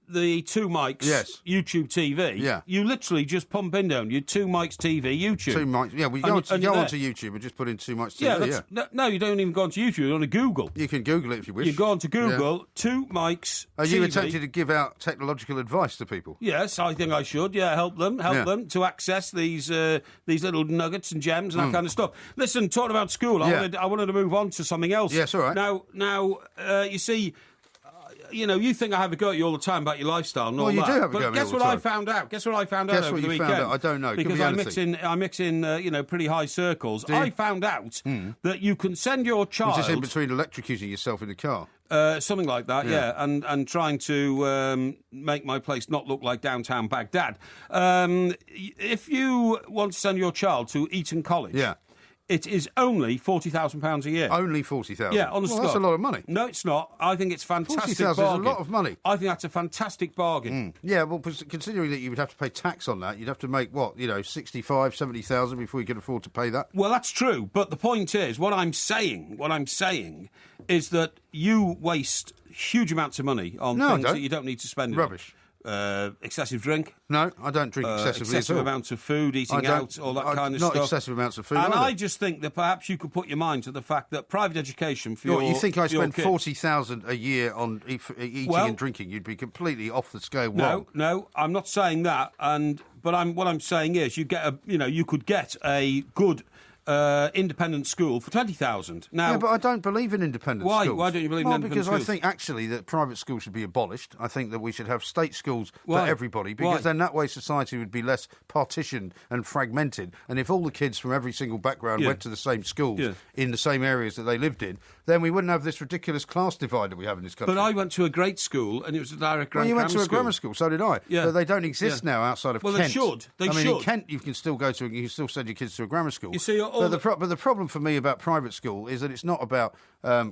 the Two Mics YouTube TV, you literally just pump in, don't you? Two Mics TV YouTube. Two Mics, we go onto YouTube and just put in Two Mics TV. No, you don't even go onto YouTube. You're on Google. You can Google it if you wish. You go onto Google, Two Mics Are TV. you attempting to give out technological advice to people? Yes, I think I should. Yeah, help them to access these little nuggets and gems and that kind of stuff. Listen, talking about school, I wanted to move on to something else. Yes, all right. Now, you see. You think I have a go at you all the time about your lifestyle and all that. Well, you do have a go at me all the time. Guess what I found out? Guess what I found out over the weekend? I don't know. Because I mix in pretty high circles. I found out that you can send your child... Was this in between electrocuting yourself in the car? Something like that, and trying to make my place not look like downtown Baghdad. If you want to send your child to Eton College... It is only £40,000 a year. Only 40,000. Yeah, honestly. That's a lot of money. No, it's not. I think it's fantastic. 40,000 is a lot of money. I think that's a fantastic bargain. Yeah, well, considering that you would have to pay tax on that, you'd have to make 65,000, 70,000 before you could afford to pay that. Well, that's true. But the point is, what I'm saying is that you waste huge amounts of money on things that you don't need to spend. Rubbish. Excessive drink. No, I don't drink excessively excessive at all. amounts of food, eating out, all that kind of stuff. Not excessive amounts of food. And I just think that perhaps you could put your mind to the fact that private education for you think I spend 40,000 a year on eating and drinking? You'd be completely off the scale wrong. No, I'm not saying that. But what I'm saying is, you could get a good independent school for 20,000. Now, yeah, but I don't believe in independent schools. Why don't you believe in independent schools? Because I think actually that private schools should be abolished. I think that we should have state schools for everybody, because then that way society would be less partitioned and fragmented. And if all the kids from every single background went to the same schools in the same areas that they lived in, then we wouldn't have this ridiculous class divide that we have in this country. But I went to a great school, and it was a direct grammar school. Well, you went to a grammar school, so did I. Yeah. But they don't exist now outside of Kent. Well, they should. In Kent, you can still send your kids to a grammar school. You see, all but the problem for me about private school is that it's not about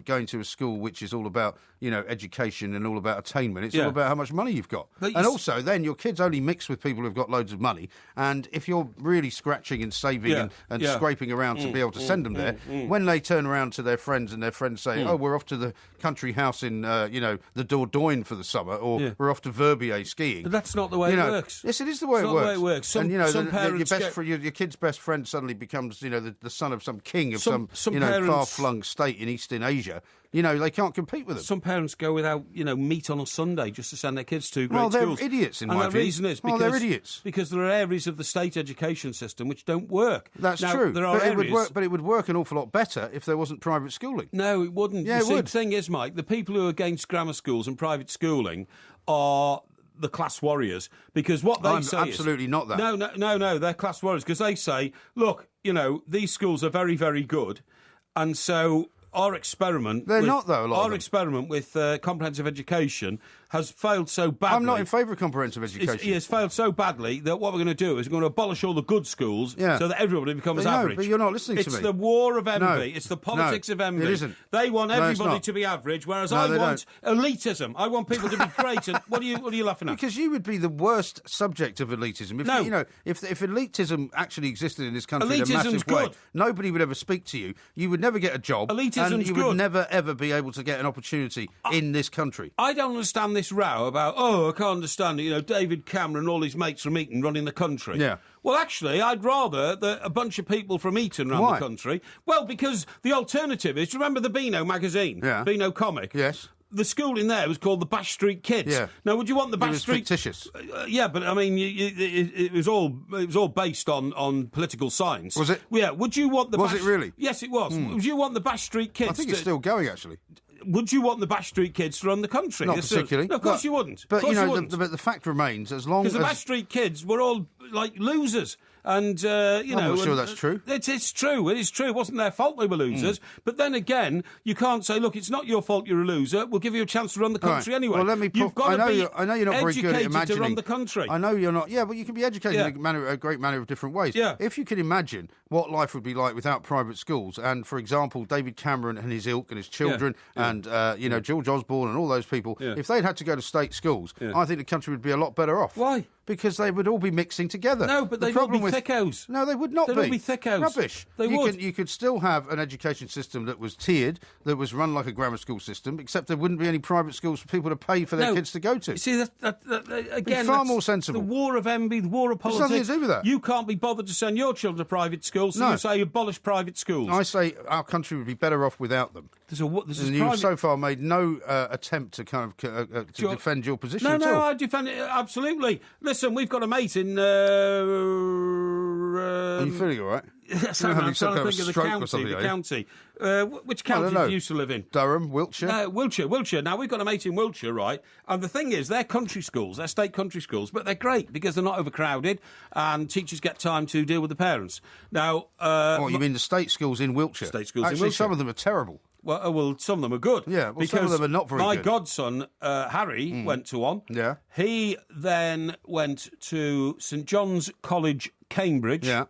going to a school which is all about education and all about attainment. It's all about how much money you've got, and also then your kids only mix with people who've got loads of money. And if you're really scratching and saving and scraping around to be able to send them there, when they turn around to their friends and their friends say, "Oh, we're off to the country house in the Dordogne for the summer," or "We're off to Verbier skiing," but that's not the way it works. Yes, it is the way it works. Some parents your kid's best friend suddenly becomes the son of some king of some far-flung state in Eastern Asia. They can't compete with them. Some parents go without, meat on a Sunday just to send their kids to great schools. Well, they're idiots in my view. And the reason is because they're idiots. Because there are areas of the state education system which don't work. That's true. There are areas, it would work an awful lot better if there wasn't private schooling. No, it wouldn't. Yeah, The thing is, Mike, the people who are against grammar schools and private schooling are the class warriors, because what they say absolutely not that. No, they're class warriors, because they say, look, these schools are very, very good, and so our experiment... They're not, though, a lot of them. Our experiment with comprehensive education has failed so badly... I'm not in favour of comprehensive education. It has failed so badly that what we're going to do is we're going to abolish all the good schools so that everybody becomes average. But you're not listening to me. It's the war of envy. It's the politics of envy. It isn't. They want everybody to be average, whereas I want elitism. I want people to be great. And what are you laughing at? Because you would be the worst subject of elitism. If elitism actually existed in this country in a massive way, nobody would ever speak to you. You would never get a job. Elitism's and you would never, ever be able to get an opportunity in this country. I don't understand this row about, I can't understand it, David Cameron and all his mates from Eton running the country. Yeah. Well, actually, I'd rather that a bunch of people from Eton ran the country. Well, because the alternative is, remember the Beano magazine? Yeah. Beano comic? Yes. The school in there was called the Bash Street Kids. Yeah. Now, would you want the Bash Street? It was fictitious. Yeah, but I mean, it was all based on political science. Was it? Yeah. Would you want the? Was it really? Yes, it was. Would you want the Bash Street Kids? I think it's still going, actually. Would you want the Bash Street Kids to run the country? Not particularly. No, of course you wouldn't. But the fact remains, as long as the Bash Street Kids were all like losers. And, I'm not sure that's true. It's true. It is true. It wasn't their fault they were losers. But then again, you can't say, look, it's not your fault you're a loser. We'll give you a chance to run the country anyway. Well, let me You've got I know you're not very good at imagining. To run the country. I know you're not. Yeah, but you can be educated in a great manner of different ways. Yeah. If you can imagine what life would be like without private schools, and, for example, David Cameron and his ilk and his children and, George Osborne and all those people, if they'd had to go to state schools, I think the country would be a lot better off. Why? Because they would all be mixing together. No, but they'd all be thickos. No, they would not be. They'd all be thickos. Rubbish. They would. You could still have an education system that was tiered, that was run like a grammar school system, except there wouldn't be any private schools for people to pay for their kids to go to. See, again, far more sensible. The war of envy, the war of politics. There's nothing to do with that. You can't be bothered to send your children to private schools, so you say abolish private schools. I say our country would be better off without them. You've so far made no attempt to kind of defend your position at all. No, I defend it absolutely. Listen, we've got a mate in... Are you feeling all right? Yes, I'm trying to think of the county. Which county do you used to live in? Durham, Wiltshire? Wiltshire. Now, we've got a mate in Wiltshire, right? And the thing is, they're country schools. They're state country schools, but they're great because they're not overcrowded and teachers get time to deal with the parents. Now... you mean the state schools in Wiltshire? State schools in Wiltshire. Some of them are terrible. Well, some of them are good. Yeah, well, some of them are not very good. My godson, Harry, went to one. Yeah. He then went to St John's College, Cambridge. Yeah.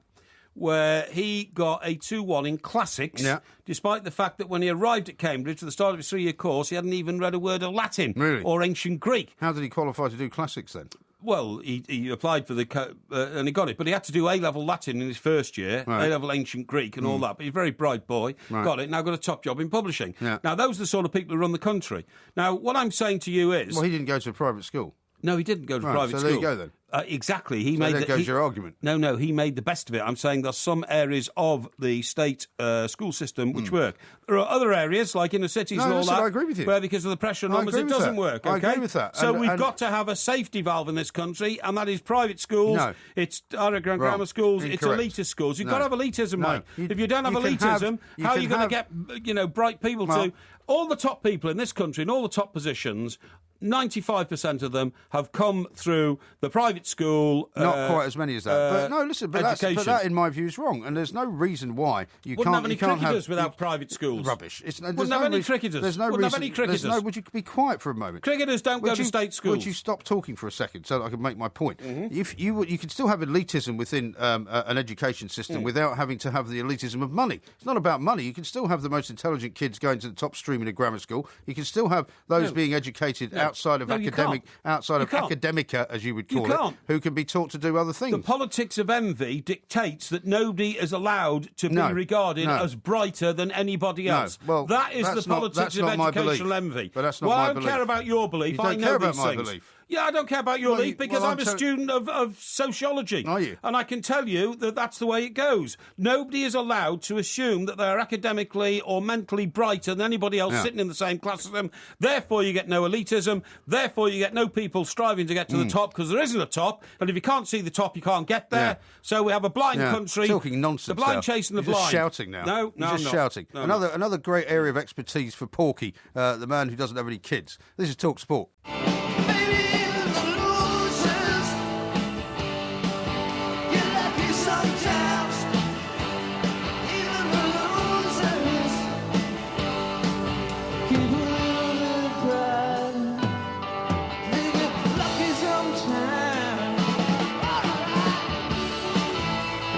Where he got a 2-1 in classics, despite the fact that when he arrived at Cambridge at the start of his 3-year course, he hadn't even read a word of Latin or ancient Greek. How did he qualify to do classics then? Well, he applied for and he got it, but he had to do A-level Latin in his first year, A-level ancient Greek and all that. But he's a very bright boy, got it, now got a top job in publishing. Yeah. Now, those are the sort of people who run the country. Now, what I'm saying to you is... Well, he didn't go to a private school. No, he didn't go to private school. So there you go then. Exactly. There goes your argument. No, he made the best of it. I'm saying there's some areas of the state school system which work. There are other areas, like inner cities and all that, I agree with you. where because of the pressure and numbers it doesn't work. Okay? I agree with that. So we've got to have a safety valve in this country, and that is private schools. No. It's underground grammar schools. Incorrect. It's elitist schools. You've got to have elitism, Mike. If you don't have elitism, how are you going to get bright people to... All the top people in this country, in all the top positions... 95% of them have come through the private school. Not quite as many as that. But no, listen, but that, in my view, is wrong. And there's no reason why you Wouldn't can't have any cricketers without private schools. Rubbish. Wouldn't have any cricketers. There's no Wouldn't reason. have any cricketers. Would you be quiet for a moment? Cricketers don't go to state schools. Would you stop talking for a second so that I can make my point? Mm-hmm. If you can still have elitism within an education system without having to have the elitism of money. It's not about money. You can still have the most intelligent kids going to the top stream in a grammar school. You can still have those being educated outside of academica, as you would call it, who can be taught to do other things. The politics of envy dictates that nobody is allowed to be regarded as brighter than anybody else. Well, that is the politics of educational envy. But that's not my belief. I don't care about your belief. You don't care about my belief. Yeah, I don't care about your belief because I'm a student of sociology. Are you? And I can tell you that that's the way it goes. Nobody is allowed to assume that they're academically or mentally brighter than anybody else sitting in the same class as them. Therefore, you get no elitism. Therefore, you get no people striving to get to the top because there isn't a top. And if you can't see the top, you can't get there. Yeah. So we have a blind country. Talking nonsense. The blind chasing the You're blind. just shouting now. No, You're just shouting. No, another great area of expertise for Porky, the man who doesn't have any kids. This is Talk Sport.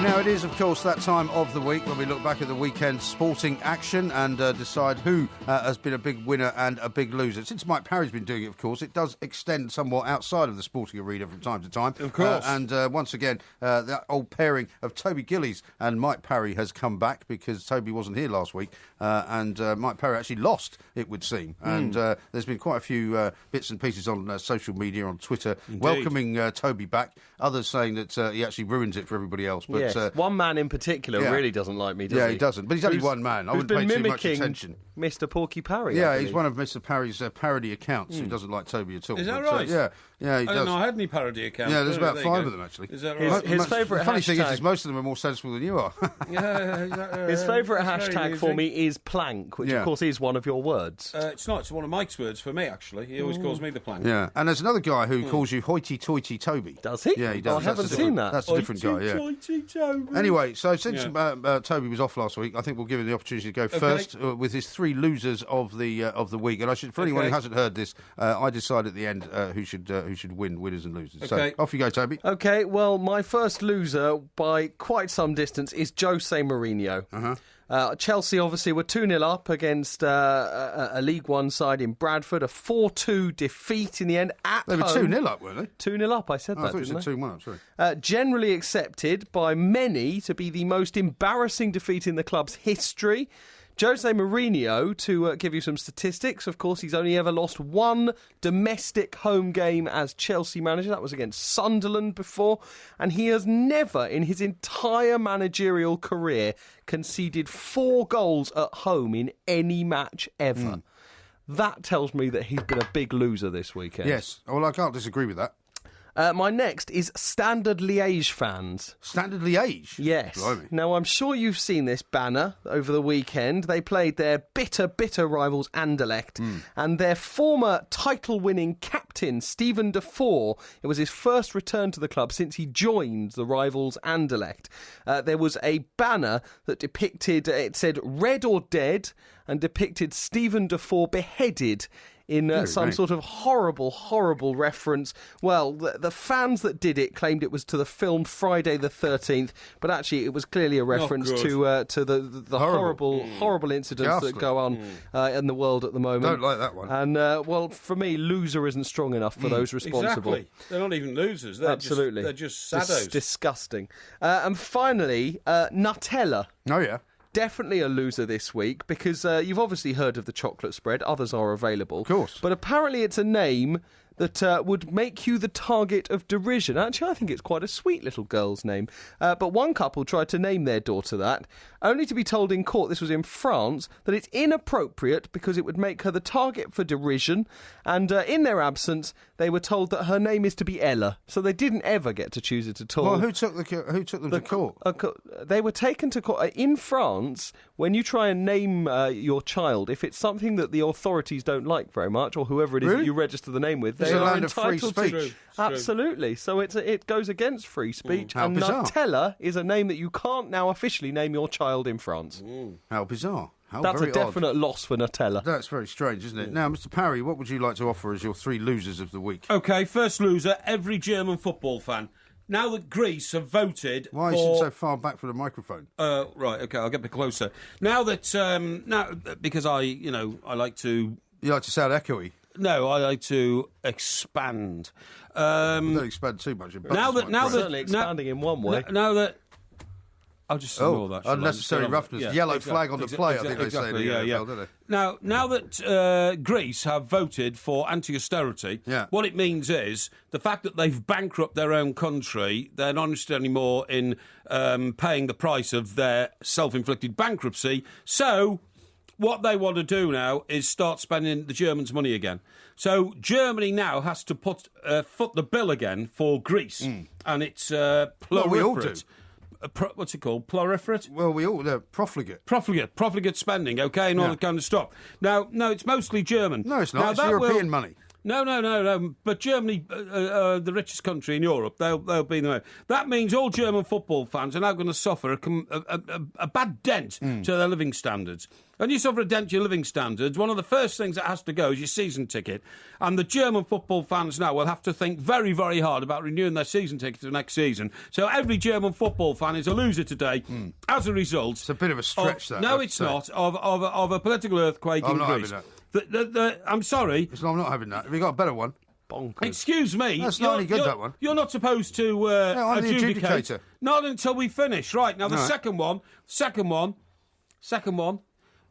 Now, it is, of course, that time of the week when we look back at the weekend's sporting action and decide who has been a big winner and a big loser. Since Mike Parry's been doing it, of course, it does extend somewhat outside of the sporting arena from time to time. Of course. And once again, that old pairing of Toby Gillies and Mike Parry has come back because Toby wasn't here last week and Mike Parry actually lost, it would seem. And there's been quite a few bits and pieces on social media, on Twitter, welcoming Toby back. Others saying that he actually ruins it for everybody else. But yes. One man in particular really doesn't like me, does he? Yeah, he doesn't. But he's only one man. I wouldn't pay too much attention. Mr. Porky Parry. Yeah, he's one of Mr. Parry's parody accounts who doesn't like Toby at all. Is that right? Yeah, he does. I didn't know I had any parody accounts. Yeah, there's about 5 of them, actually. Is that right? His favourite The funny thing hashtag- is most of them are more sensible than you are. His favourite hashtag for me is plank, which of course is one of your words. It's not. It's one of Mike's words for me, actually. He always calls me the plank. Yeah, and there's another guy who calls you hoity-toity Toby. Does he? Yeah, he does. Oh, I haven't seen that. That's a different guy, yeah. Toby. Anyway, so since Toby was off last week, I think we'll give him the opportunity to go first with his 3 losers of the week. And for anyone who hasn't heard this, I decide at the end who should win, winners and losers. Okay. So off you go, Toby. Okay, well, my first loser by quite some distance is Jose Mourinho. Chelsea obviously were 2-0 up against a League One side in Bradford, a 4-2 defeat in the end at They were home. 2-0 up, weren't they? 2-0 up, I said that, I thought you didn't said I? 2-1 up, sorry. Generally accepted by many to be the most embarrassing defeat in the club's history. Jose Mourinho, to give you some statistics, of course, he's only ever lost 1 domestic home game as Chelsea manager. That was against Sunderland before. And he has never, in his entire managerial career, conceded 4 goals at home in any match ever. That tells me that he's been a big loser this weekend. Yes. Well, I can't disagree with that. My next is Standard Liège fans. Standard Liège? Yes. Blimey. Now, I'm sure you've seen this banner over the weekend. They played their bitter rivals Anderlecht, and their former title-winning captain, Steven Defour, it was his first return to the club since he joined the rivals Anderlecht. There was a banner that depicted, it said, "Red or Dead," and depicted Steven Defour beheaded in some sort of horrible reference. Well, the fans that did it claimed it was to the film Friday the 13th, but actually it was clearly a reference to the horrible incidents that go on in the world at the moment. Don't like that one. And, well, for me, loser isn't strong enough for those responsible. Exactly. They're not even losers. They're Absolutely. They're just saddos. Disgusting. And finally, Nutella. Oh, yeah. Definitely a loser this week because you've obviously heard of the chocolate spread. Others are available. Of course. But apparently it's a name that would make you the target of derision. Actually, I think it's quite a sweet little girl's name. But one couple tried to name their daughter that, only to be told in court, this was in France, that it's inappropriate because it would make her the target for derision. And in their absence, they were told that her name is to be Ella. So they didn't ever get to choose it at all. Well, who took them to court? They were taken to court. In France, when you try and name your child, if it's something that the authorities don't like very much, or whoever it is that you register the name with, they are entitled to. Absolutely. So it goes against free speech. And bizarre. Nutella is a name that you can't now officially name your child in France. How bizarre. That's a definite loss for Nutella. That's very strange, isn't it? Now, Mr. Parry, what would you like to offer as your 3 losers of the week? OK, first loser, every German football fan. Now that Greece have voted Why are you so far back from the microphone? Right, OK, I'll get a bit closer. Now that... because I like to... You like to sound echoey? No, I like to expand. Don't expand too much. Certainly expanding in one way. Now that... I'll just ignore that. Unnecessary roughness. Yeah, Yellow flag on the play, I think they say in the NFL, don't they? Now that Greece have voted for anti-austerity, what it means is the fact that they've bankrupted their own country, they're not interested anymore in paying the price of their self-inflicted bankruptcy. So what they want to do now is start spending the Germans' money again. So Germany now has to foot the bill again for Greece, and it's pluriferate. Well, we all do. What's it called? Pluriferate? Well, profligate. Profligate spending, OK, and all that kind of stuff. Now, no, it's mostly German. No, it's not. It's European money. No. But Germany, the richest country in Europe, they'll be in the way. That means all German football fans are now going to suffer a bad dent to their living standards. When you suffer a dent to your living standards, one of the first things that has to go is your season ticket. And the German football fans now will have to think very, very hard about renewing their season ticket for next season. So every German football fan is a loser today as a result. It's a bit of a stretch, that. No, it's not. Of a political earthquake in Greece. Having that. I'm sorry. I'm not having that. Have you got a better one? Bonkers. Excuse me. That's not any good, that one. You're not supposed to I'm the adjudicate. adjudicator. Not until we finish. Right, now the second one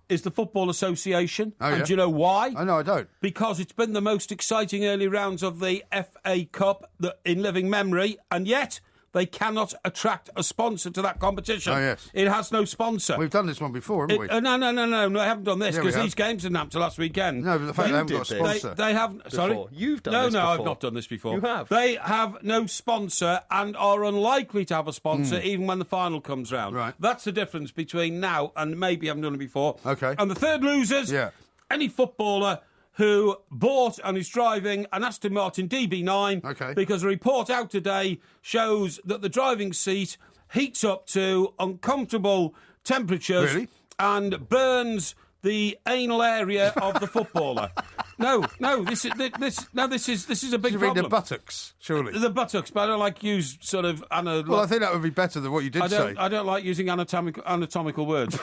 is the Football Association. Oh, and do you know why? I know, I don't. Because it's been the most exciting early rounds of the FA Cup in living memory, and yet they cannot attract a sponsor to that competition. Oh, yes. It has no sponsor. We've done this one before, haven't we? No, I haven't done this, because these games are napped till last weekend. No, but the fact they haven't got a sponsor. They have... Sorry? You've done this before. No, I've not done this before. You have? They have no sponsor and are unlikely to have a sponsor even when the final comes round. Right. That's the difference between now and maybe haven't done it before. OK. And the third losers, any footballer who bought and is driving an Aston Martin DB9 because a report out today shows that the driving seat heats up to uncomfortable temperatures and burns the anal area of the footballer. This is a big you problem. mean the buttocks, surely? The buttocks, but I don't like use sort of... Well, I think that would be better than what you did say. I don't like using anatomical words.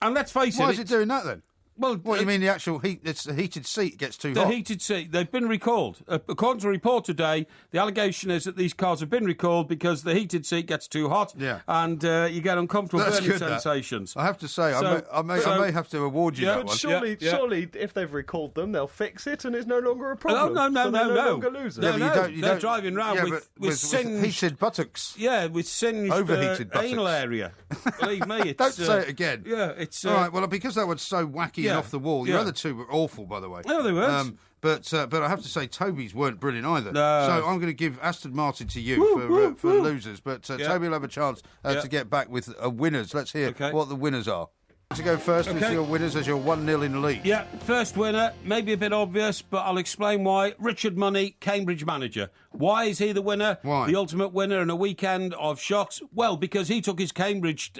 And let's face it... Why is it doing that, then? Well, what, you mean the actual the heated seat gets too hot? The heated seat. They've been recalled. According to a report today, the allegation is that these cars have been recalled because the heated seat gets too hot and you get uncomfortable burning sensations. I have to say, I may have to award you that one. Surely, if they've recalled them, they'll fix it and it's no longer a problem. No. They're no longer losers. They're driving around with singed... heated buttocks. Yeah, with singed overheated buttocks. Anal area. Believe me, it's... Don't say it again. Yeah, it's... All right, well, because that was so wacky and off the wall, your other two were awful, by the way. No, they weren't. But I have to say, Toby's weren't brilliant either. No. So I'm going to give Aston Martin to you for losers. But Toby will have a chance to get back with winners. Let's hear what the winners are. To go first with your winners as you're 1-0 in the lead. Yeah, first winner, maybe a bit obvious, but I'll explain why. Richard Money, Cambridge manager. Why is he the winner? Why? The ultimate winner in a weekend of shocks? Well, because he took his Cambridge...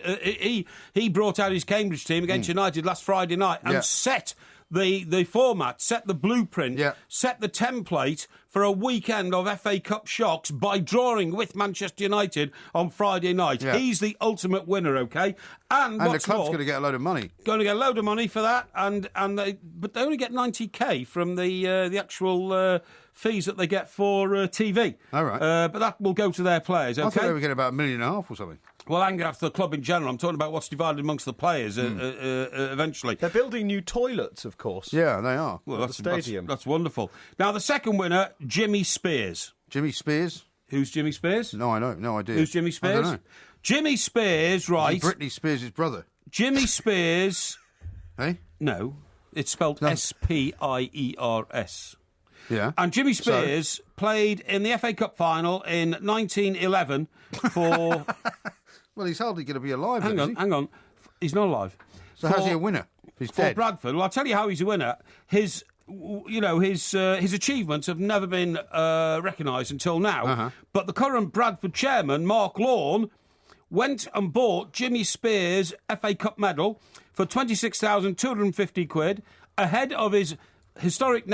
he brought out his Cambridge team against United last Friday night and set the format, set the blueprint, set the template for a weekend of FA Cup shocks by drawing with Manchester United on Friday night. Yeah. He's the ultimate winner, OK? And the club's going to get a load of money. Going to get a load of money for that, but they only get 90k from the actual fees that they get for TV. All right. But that will go to their players, OK? I thought they were getting about $1.5 million or something. Well, anger after the club in general. I'm talking about what's divided amongst the players eventually. They're building new toilets, of course. Yeah, they are. Well, that's the stadium. That's wonderful. Now, the second winner, Jimmy Spears. Jimmy Spears? Who's Jimmy Spears? No, I know. No idea. Who's Jimmy Spears? I don't know. Jimmy Spears, right. Britney Spears' brother. Jimmy Spears... Eh? No, it's spelled Spiers. Yeah. And Jimmy Spears played in the FA Cup final in 1911 for... Well, he's hardly going to be alive. Hang on. He's not alive. So how's he a winner? He's for dead. Bradford. Well, I'll tell you how he's a winner. His achievements have never been recognised until now. Uh-huh. But the current Bradford chairman, Mark Lawn, went and bought Jimmy Spears' FA Cup medal for £26,250 ahead of his historic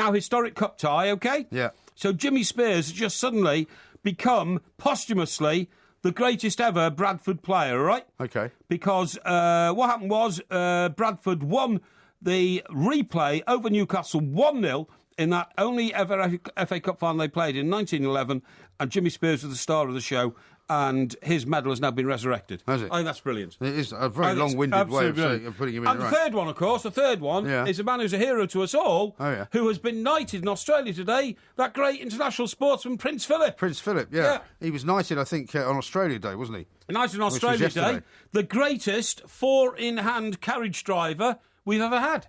cup tie, OK? Yeah. So Jimmy Spears has just suddenly become posthumously the greatest ever Bradford player, right? OK. Because what happened was Bradford won the replay over Newcastle 1-0 in that only ever FA Cup final they played in 1911, and Jimmy Spears was the star of the show, and his medal has now been resurrected. Has it? I think that's brilliant. It is a very long-winded way of putting him in. And the third one, of course, is a man who's a hero to us all, who has been knighted in Australia today, that great international sportsman, Prince Philip. Prince Philip, yeah. He was knighted, I think, on Australia Day, wasn't he? Knighted on Australia Day. The greatest four-in-hand carriage driver we've ever had.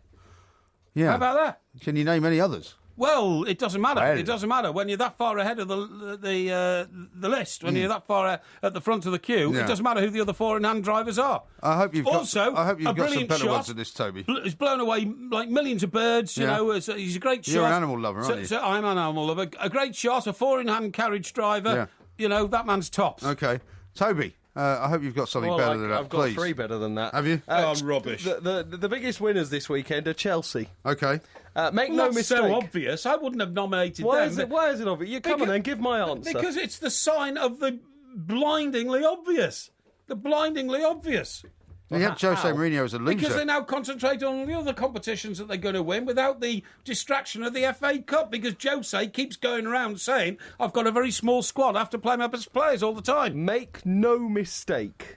Yeah. How about that? Can you name any others? Well, it doesn't matter. It doesn't matter when you're that far ahead of the list. When you're that far at the front of the queue, it doesn't matter who the other four-in-hand drivers are. I hope you've got some brilliant better shot. ones than this, Toby. He's blown away like millions of birds. You know, he's a great shot. You're an animal lover, aren't you? So I'm an animal lover. A great shot, a four-in-hand carriage driver. Yeah. You know, that man's tops. Okay, Toby. I hope you've got something better than that. I've got three better than that. Have you? Rubbish. The biggest winners this weekend are Chelsea. Okay. Make no mistake. So obvious. I wouldn't have nominated them. Why is it obvious? You come on then, give my answer. Because it's the sign of the blindingly obvious. The blindingly obvious. You had Jose Mourinho as a loser. Because they now concentrate on the other competitions that they're going to win without the distraction of the FA Cup. Because Jose keeps going around saying, I've got a very small squad. I have to play my best players all the time. Make no mistake.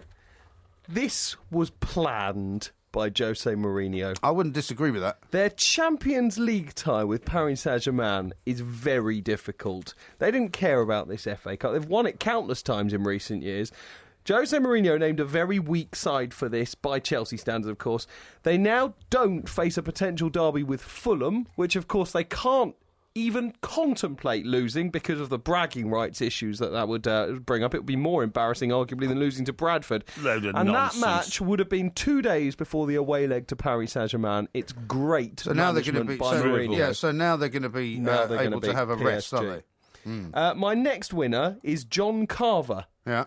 This was planned by Jose Mourinho. I wouldn't disagree with that. Their Champions League tie with Paris Saint-Germain is very difficult. They didn't care about this FA Cup. They've won it countless times in recent years. Jose Mourinho named a very weak side for this, by Chelsea standards, of course. They now don't face a potential derby with Fulham, which, of course, they can't even contemplate losing because of the bragging rights issues that would bring up. It would be more embarrassing, arguably, than losing to Bradford. And that match would have been 2 days before the away leg to Paris Saint-Germain. It's great management by Mourinho. Yeah, so now they're going to be able to have a rest, aren't they? My next winner is John Carver. Yeah.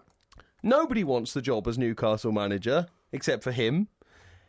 Nobody wants the job as Newcastle manager, except for him.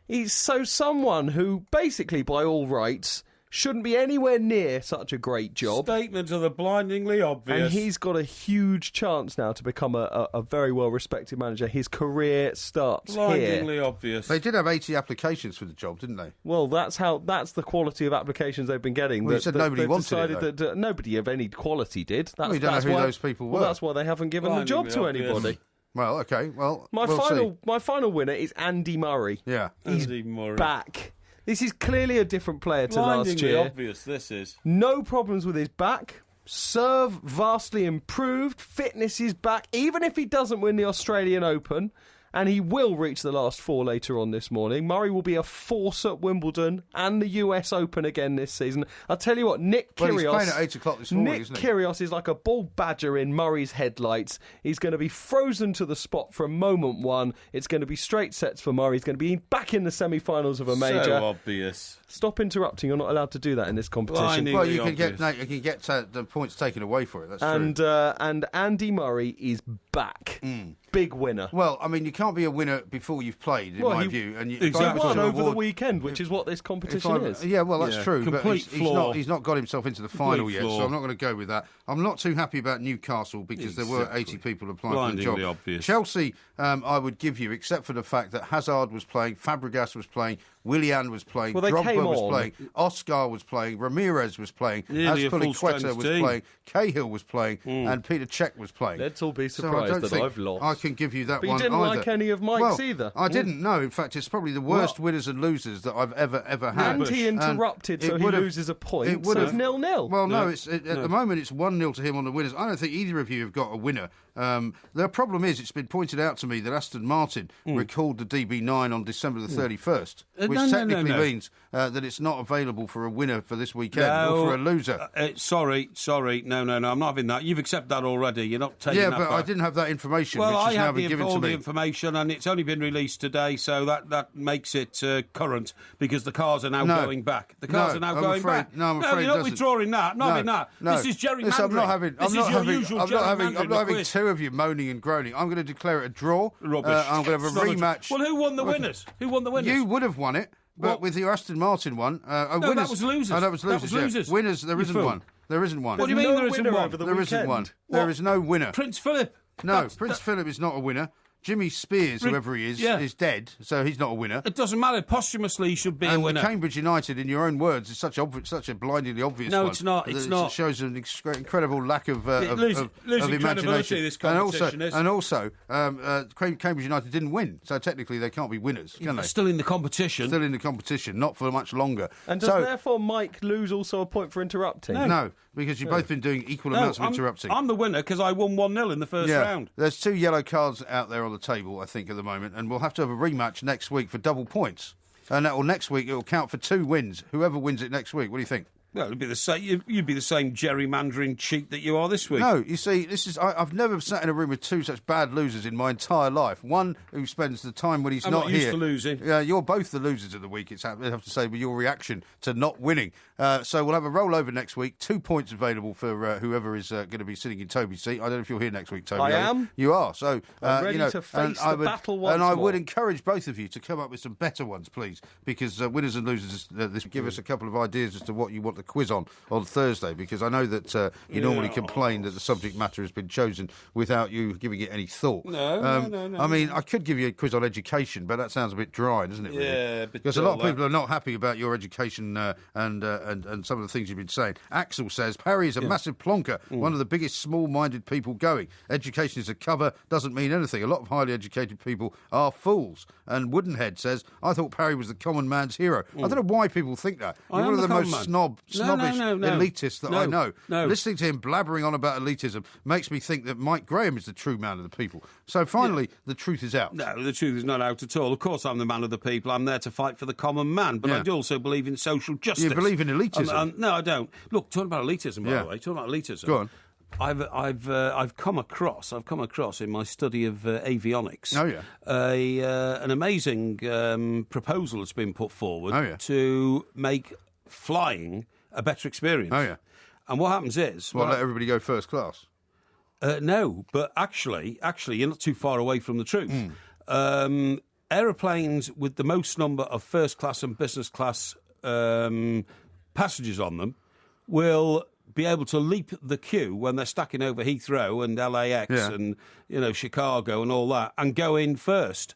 He's someone who, basically, by all rights, shouldn't be anywhere near such a great job. Statements are the blindingly obvious. And he's got a huge chance now to become a very well-respected manager. His career starts blindingly obvious. They did have 80 applications for the job, didn't they? Well, that's the quality of applications they've been getting. Well, you said nobody wanted it, though. Nobody of any quality did. We don't know who those people were. Well, that's why they haven't given the job to anybody. Well, okay. Well, my final winner is Andy Murray. Yeah, Andy Murray back. This is clearly a different player to last year. Obvious. This is no problems with his back. Serve vastly improved. Fitness is back. Even if he doesn't win the Australian Open, and he will reach the last four later on this morning, Murray will be a force at Wimbledon and the US Open again this season. I'll tell you what, Nick Kyrgios... he's playing at 8 o'clock this morning, isn't he? Nick Kyrgios is like a bull badger in Murray's headlights. He's going to be frozen to the spot from moment one. It's going to be straight sets for Murray. He's going to be back in the semi-finals of a major. So obvious. Stop interrupting. You're not allowed to do that in this competition. Well, you can get the points taken away for it. That's true. And Andy Murray is back. Big winner. Well, I mean, you can't be a winner before you've played, in my view. And he won over the weekend, which is what this competition is. Yeah, well, that's true. Complete but he's not got himself into the final yet, so I'm not going to go with that. I'm not too happy about Newcastle because there were 80 people applying for the job. Obvious. Chelsea, I would give you, except for the fact that Hazard was playing, Fabregas was playing, Willian was playing, Drogba was playing, Oscar was playing, Ramirez was playing, Azpilicueta was playing, Cahill was playing, and Peter Cech was playing. Let's all be surprised that I've lost. can give you that but one you didn't either. like any of Mike's either. I didn't know. In fact, it's probably the worst winners and losers that I've ever had. And he interrupted, so he loses a point. It would have 0-0. Well, no, at the moment it's 1-0 to him on the winners. I don't think either of you have got a winner. The problem is, it's been pointed out to me that Aston Martin recalled the DB9 on December the 31st, which technically means that it's not available for a winner for this weekend or for a loser. Sorry, no, I'm not having that. You've accepted that already. You're not taking that but back. I didn't have that information, well, which I has now have been given to me. all the information, and it's only been released today, so that makes it current, because the cars are now going back. The cars are now going back. No, I'm afraid you're not withdrawing that. Not having that. No. This is gerrymandering. Listen, I'm not having two of you moaning and groaning. I'm going to declare it a draw. Rubbish. I'm going to have a rematch. Well, who won the winners? You would have won it. But with your Aston Martin one, winners, that was losers. Oh, that was losers. Winners, there isn't one. There isn't one. What do you mean there isn't one? There isn't one. There is no winner. Prince Philip. No, Prince Philip is not a winner. Jimmy Spears, whoever he is dead, so he's not a winner. It doesn't matter. Posthumously, he should be a winner. And Cambridge United, in your own words, is such a blindingly obvious one. No, it's not. It's not. It shows an incredible lack of losing imagination. This competition and also, Cambridge United didn't win, so technically they can't be winners, can they? Still in the competition. Still in the competition, not for much longer. And does therefore Mike lose also a point for interrupting? No, because you've both been doing equal amounts of interrupting. I'm the winner because I won 1-0 in the first round. There's 2 yellow cards out there on the table, I think, at the moment, and we'll have to have a rematch next week for double points. And next week it'll count for 2 wins. Whoever wins it next week, what do you think? Well, it'd be the same. You'd be the same gerrymandering cheat that you are this week. No, you see, I've never sat in a room with 2 such bad losers in my entire life. One who spends the time when he's I'm not not used here. to losing. Yeah, you're both the losers of the week. I have to say, with your reaction to not winning. So we'll have a rollover next week. 2 points available for whoever is going to be sitting in Toby's seat. I don't know if you're here next week, Toby. I am. You are. So I'm ready to face the battle once And I more. would encourage both of you to come up with some better ones, please, because winners and losers. Give us a couple of ideas as to what you want the quiz on Thursday, because I know that you normally complain that the subject matter has been chosen without you giving it any thought. No. I mean, I could give you a quiz on education, but that sounds a bit dry, doesn't it? Really? Yeah, because a lot of people are not happy about your education and some of the things you've been saying. Axel says Parry is a massive plonker, one of the biggest small-minded people going. Education is a cover, doesn't mean anything. A lot of highly educated people are fools. And Woodenhead says, I thought Parry was the common man's hero. I don't know why people think that. You're one of the most snobbish elitists that I know. No. Listening to him blabbering on about elitism makes me think that Mike Graham is the true man of the people. So finally, the truth is out. No, the truth is not out at all. Of course, I'm the man of the people. I'm there to fight for the common man. But I do also believe in social justice. You believe in elitism? No, I don't. Look, talking about elitism, by the way. Talking about elitism. Go on. I've come across in my study of avionics. An amazing proposal that's been put forward to make flying a better experience. And what happens is, let everybody go first class. No, but actually, you're not too far away from the truth. Aeroplanes with the most number of first class and business class passengers on them will be able to leap the queue when they're stacking over Heathrow and LAX and Chicago and all that, and go in first.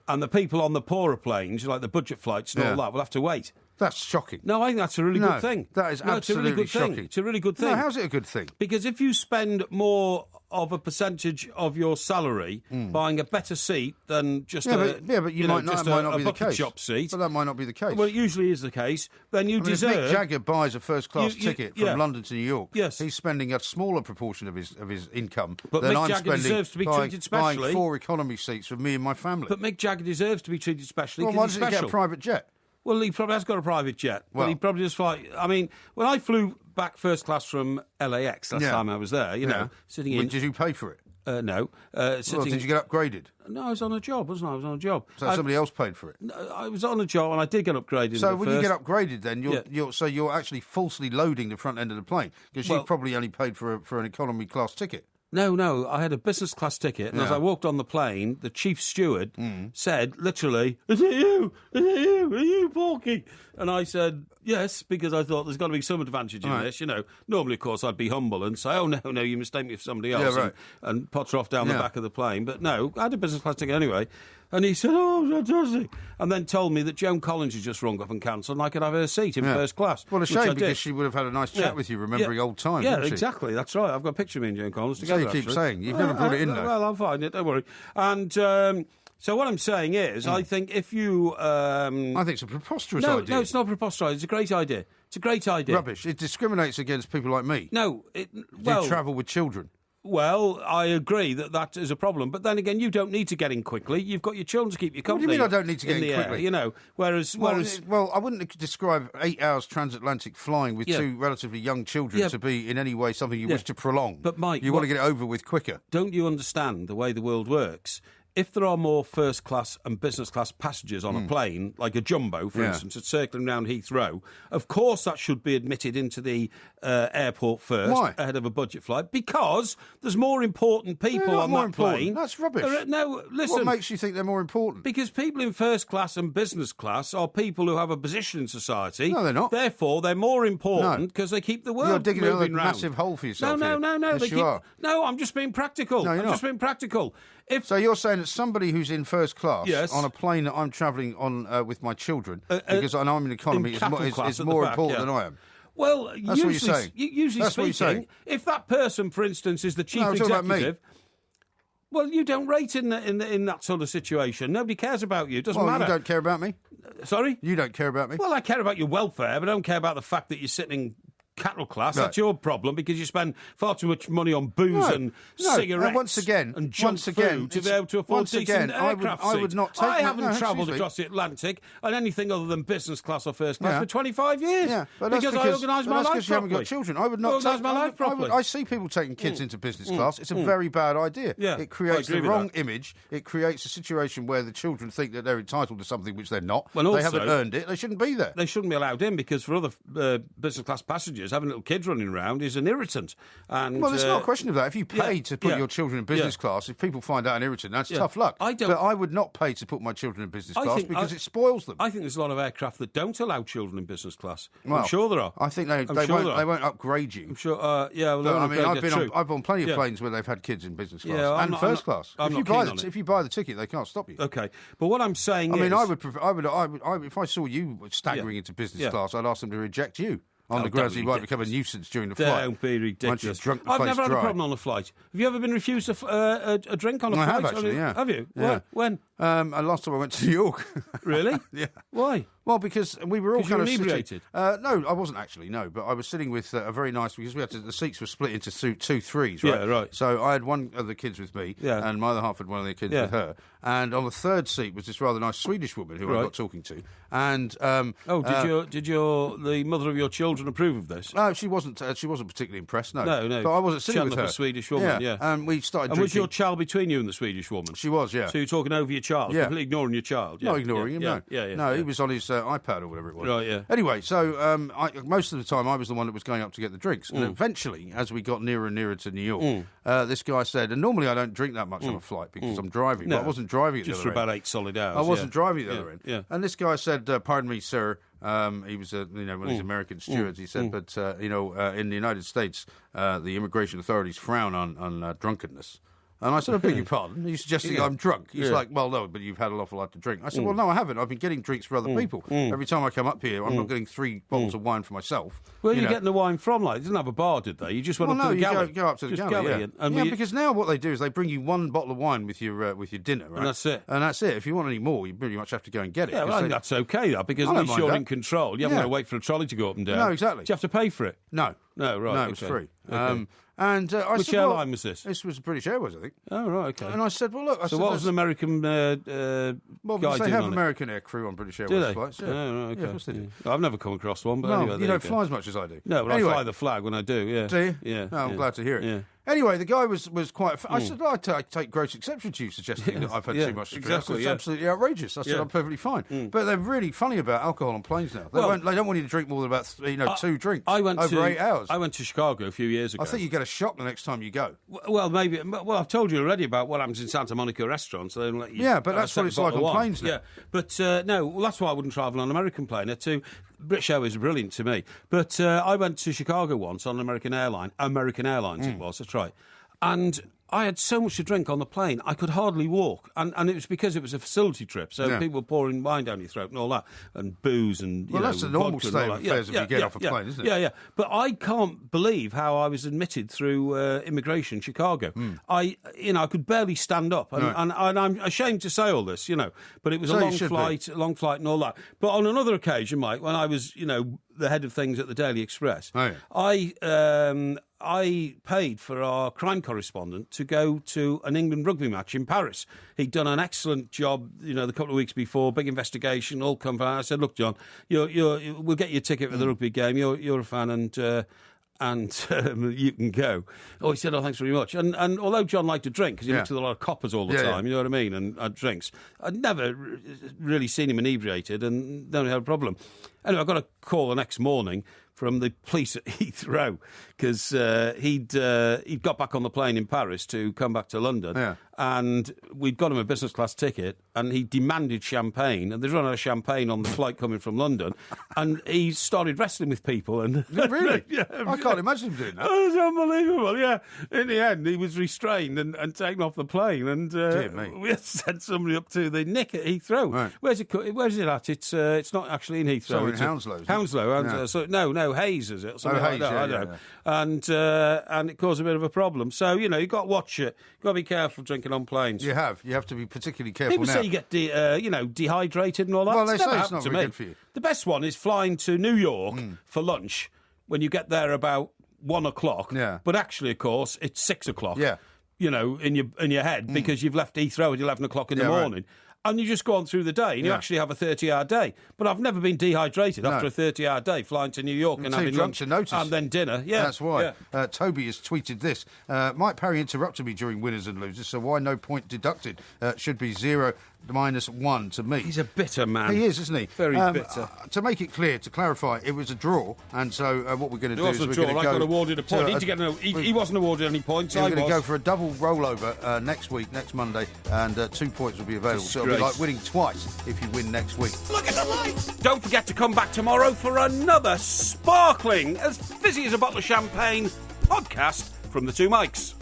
And the people on the poorer planes, like the budget flights and all that, will have to wait. That's shocking. No, I think that's a really good thing. That is absolutely shocking. It's a really good thing. No, how's it a good thing? Because if you spend more of a percentage of your salary buying a better seat than just a bucket shop seat. But that might not be the case. Well, it usually is the case. Then you deserve. If Mick Jagger buys a first-class ticket from London to New York, yes, he's spending a smaller proportion of his income but than Mick I'm Jagger deserves to be treated specially. Buying 4 economy seats for me and my family. But Mick Jagger deserves to be treated specially. Well, why doesn't he get a private jet? Well, he probably has got a private jet. Well, but he probably just fly. I mean, when I flew back first class from LAX last time I was there, sitting in. Did you pay for it? No. Did you get upgraded? No, I was on a job, wasn't I? I was on a job. So somebody else paid for it? No, I was on a job and I did get upgraded. So when you get upgraded then, you're actually falsely loading the front end of the plane, because you probably only paid for an economy class ticket. No, I had a business class ticket, and as I walked on the plane, the chief steward said, literally, is it you? Are you Porky? And I said, yes, because I thought there's got to be some advantage in this, Normally, of course, I'd be humble and say, oh, no, you mistake me for somebody else, and potter off down the back of the plane. But no, I had a business class ticket anyway. And he said, oh, fantastic. and then told me that Joan Collins had just rung up and cancelled, and I could have her seat in first class. Well, a shame, because she would have had a nice chat with you, remembering old times. Yeah, exactly. That's right. I've got a picture of me and Joan Collins together. So you keep saying. You've never brought it in, though. Well, I'm fine. Don't worry. And so what I'm saying is, I think if you... I think it's a preposterous idea. No, it's not preposterous. It's a great idea. It's a great idea. Rubbish. It discriminates against people like me. No. Who travel with children. Well, I agree that is a problem. But then again, you don't need to get in quickly. You've got your children to keep you company. What do you mean I don't need to get in quickly? You know, whereas... Well, I wouldn't describe 8 hours transatlantic flying with two relatively young children to be in any way something you wish to prolong. But, Mike... You want to get it over with quicker. Don't you understand the way the world works? If there are more first-class and business-class passengers on a plane, like a jumbo, for instance, that's circling around Heathrow, of course that should be admitted into the airport first, ahead of a budget flight, because there's more important people on that plane. That's rubbish. No, listen. What makes you think they're more important? Because people in first class and business class are people who have a position in society. No, they're not. Therefore, they're more important because they keep the world You're digging moving another massive hole for yourself. No. Yes, you are. No, I'm just being practical. No, I'm just being practical. So you're saying that somebody who's in first class on a plane that I'm travelling on with my children, because I'm in economy, is more important than I am. Well, that's what you're saying. Usually speaking, if that person, for instance, is the chief executive, well, you don't rate in that sort of situation. Nobody cares about you. It doesn't matter. You don't care about me? Sorry? You don't care about me? Well, I care about your welfare, but I don't care about the fact that you're sitting cattle class. That's your problem, because you spend far too much money on booze and cigarettes and junk food to be able to afford decent aircraft seats. I would not take... I haven't travelled across the Atlantic on anything other than business class or first class for 25 years. Yeah, but because I organise my life properly. You haven't got children. I would not organise my life properly. I see people taking kids into business class. It's a very bad idea. Yeah, it creates the wrong image. It creates a situation where the children think that they're entitled to something which they're not. Well, they haven't earned it. They shouldn't be there. They shouldn't be allowed in, because for other business class passengers, having little kids running around is an irritant. And well, there's not a question of that. If you pay to put your children in business class, if people find out an irritant, that's tough luck. But I would not pay to put my children in business class because it spoils them. I think there's a lot of aircraft that don't allow children in business class. Well, I'm sure there are. I think they won't upgrade you. I'm sure. I've on plenty of planes where they've had kids in business class and first class. If you buy the ticket, they can't stop you. Okay, but what I'm saying is, I would prefer. If I saw you staggering into business class, I'd ask them to reject you. On the grounds you might become a nuisance during the flight. Don't be ridiculous. Once you've drunk the I've place never had dry. a problem on a flight. Have you ever been refused a drink on a flight? I have, actually, Have you? Yeah. When? Last time I went to New York. Really? Yeah. Why? Well, because we were all kind of inebriated? No, I wasn't actually, no. But I was sitting with a very nice... Because the seats were split into two threes, right? Yeah, right. So I had one of the kids with me, and my other half had one of the kids with her. And on the third seat was this rather nice Swedish woman who I got talking to. And did the mother of your children approve of this? No, she wasn't. She wasn't particularly impressed. No. But I wasn't sitting with her. A Swedish woman. Yeah. And we started. And was your child between you and the Swedish woman? She was. Yeah. So you're talking over your child, completely ignoring your child. Not ignoring him. No. No, he was on his iPad or whatever it was. Right. Yeah. Anyway, so most of the time I was the one that was going up to get the drinks, and eventually, as we got nearer and nearer to New York, this guy said, and normally I don't drink that much on a flight because I'm driving. No. But I wasn't driving at the other end. Just for about 8 solid hours. I wasn't driving at the other end. Yeah. And this guy said, "Pardon me, sir." He was, one of these American stewards. He said, "But in the United States, the immigration authorities frown on drunkenness." And I said, "I beg your pardon. Are you suggesting I'm drunk?" He's like, "Well, no, but you've had an awful lot to drink." I said, "Well, no, I haven't. I've been getting drinks for other people. Every time I come up here, I'm not getting 3 bottles of wine for myself." Where are you getting the wine from? Like, they didn't have a bar, did they? You just went up to the galley. Go up to the galley. Because now what they do is they bring you 1 bottle of wine with your dinner, right? And that's it. And that's it. If you want any more, you pretty much have to go and get it. Yeah, well, I think that's okay, though, because at least you're in control. You haven't got to wait for a trolley to go up and down. No, exactly. Do you have to pay for it? No. No, right. No, it was free. Okay. And I Which said, airline was this? This was British Airways, I think. Oh, right, okay. And I said, well, look... So what was an American guy because they have American air crew on British Airways flights. Yeah. Oh, right, okay. Yeah, of course they do. I've never come across one, but no, anyway, you don't fly as much as I do. No, but anyway, I fly the flag when I do, yeah. Do you? Yeah. Oh, I'm glad to hear it. Yeah. Anyway, the guy was quite... I said, I take gross exception to you suggesting that I've had too much to drink. Exactly, It's absolutely outrageous. I said, I'm perfectly fine. But they're really funny about alcohol on planes now. They don't want you to drink more than about 2 drinks over 8 hours. I went to Chicago a few years ago. I think you get a shock the next time you go. Well, maybe... Well, I've told you already about what happens in Santa Monica restaurants. So they don't let you but that's what it's like on planes now. Yeah, but no, that's why I wouldn't travel on an American plane. British Airways are brilliant to me. But I went to Chicago once on an American Airlines it was, that's right. And I had so much to drink on the plane, I could hardly walk. And it was because it was a facility trip, so people were pouring wine down your throat and all that, and booze and, you know, that's the normal vodka state of affairs if you get off a plane, isn't it? Yeah. But I can't believe how I was admitted through immigration in Chicago. I could barely stand up, and I'm ashamed to say all this, you know, but it was a long flight and all that. But on another occasion, Mike, when I was, you know, the head of things at the Daily Express, I paid for our crime correspondent to go to an England rugby match in Paris. He'd done an excellent job, you know, the couple of weeks before, big investigation, all come from. I said, look, John, we'll get you a ticket for the rugby game. You're a fan, and you can go. Oh, he said, oh, thanks very much. And although John liked to drink, because he mixed with a lot of coppers all the time, you know what I mean, and had drinks, I'd never really seen him inebriated and never had a problem. Anyway, I got a call the next morning from the police at Heathrow, because he'd got back on the plane in Paris to come back to London, and we'd got him a business class ticket, and he demanded champagne, and they'd run out of champagne on the flight coming from London, and he started wrestling with people. And really? I can't imagine him doing that. It was unbelievable, yeah. In the end, he was restrained and taken off the plane, and we had to send somebody up to the Nick at Heathrow. Right. Where's it at? It's not actually in Heathrow. So in Hounslow. Hounslow. So no, Hayes, is it? Something like that. I don't know. And it caused a bit of a problem. So, you know, you've got to watch it. You've got to be careful drinking on planes. You have to be particularly careful. People say you get dehydrated and all that. Well, they say it's not very good for you. The best one is flying to New York for lunch when you get there about 1 o'clock. Yeah. But actually, of course, it's 6 o'clock. Yeah. You know, in your head, because you've left Heathrow at 11 o'clock in the morning. Right. And you just go on through the day, and you actually have a 30-hour day. But I've never been dehydrated after a 30-hour day, flying to New York and having lunch and then dinner. Yeah, that's why. Yeah. Toby has tweeted this. Mike Parry interrupted me during winners and losers, so why no point deducted? Should be 0 -1 to me. He's a bitter man. He is, isn't he? Very bitter. To make it clear, to clarify, it was a draw, and so what we're going to do is we're going to go... I got awarded a point. He wasn't awarded any points. We're going to go for a double rollover next week, next Monday, and 2 points will be available. So it'll be like winning twice if you win next week. Look at the lights! Don't forget to come back tomorrow for another sparkling, as fizzy as a bottle of champagne, podcast from the two mics.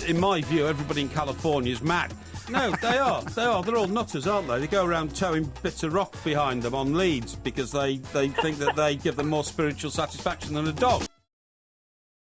In my view, everybody in California is mad. No, they are. They're all nutters, aren't they? They go around towing bits of rock behind them on leads because they think that they give them more spiritual satisfaction than a dog.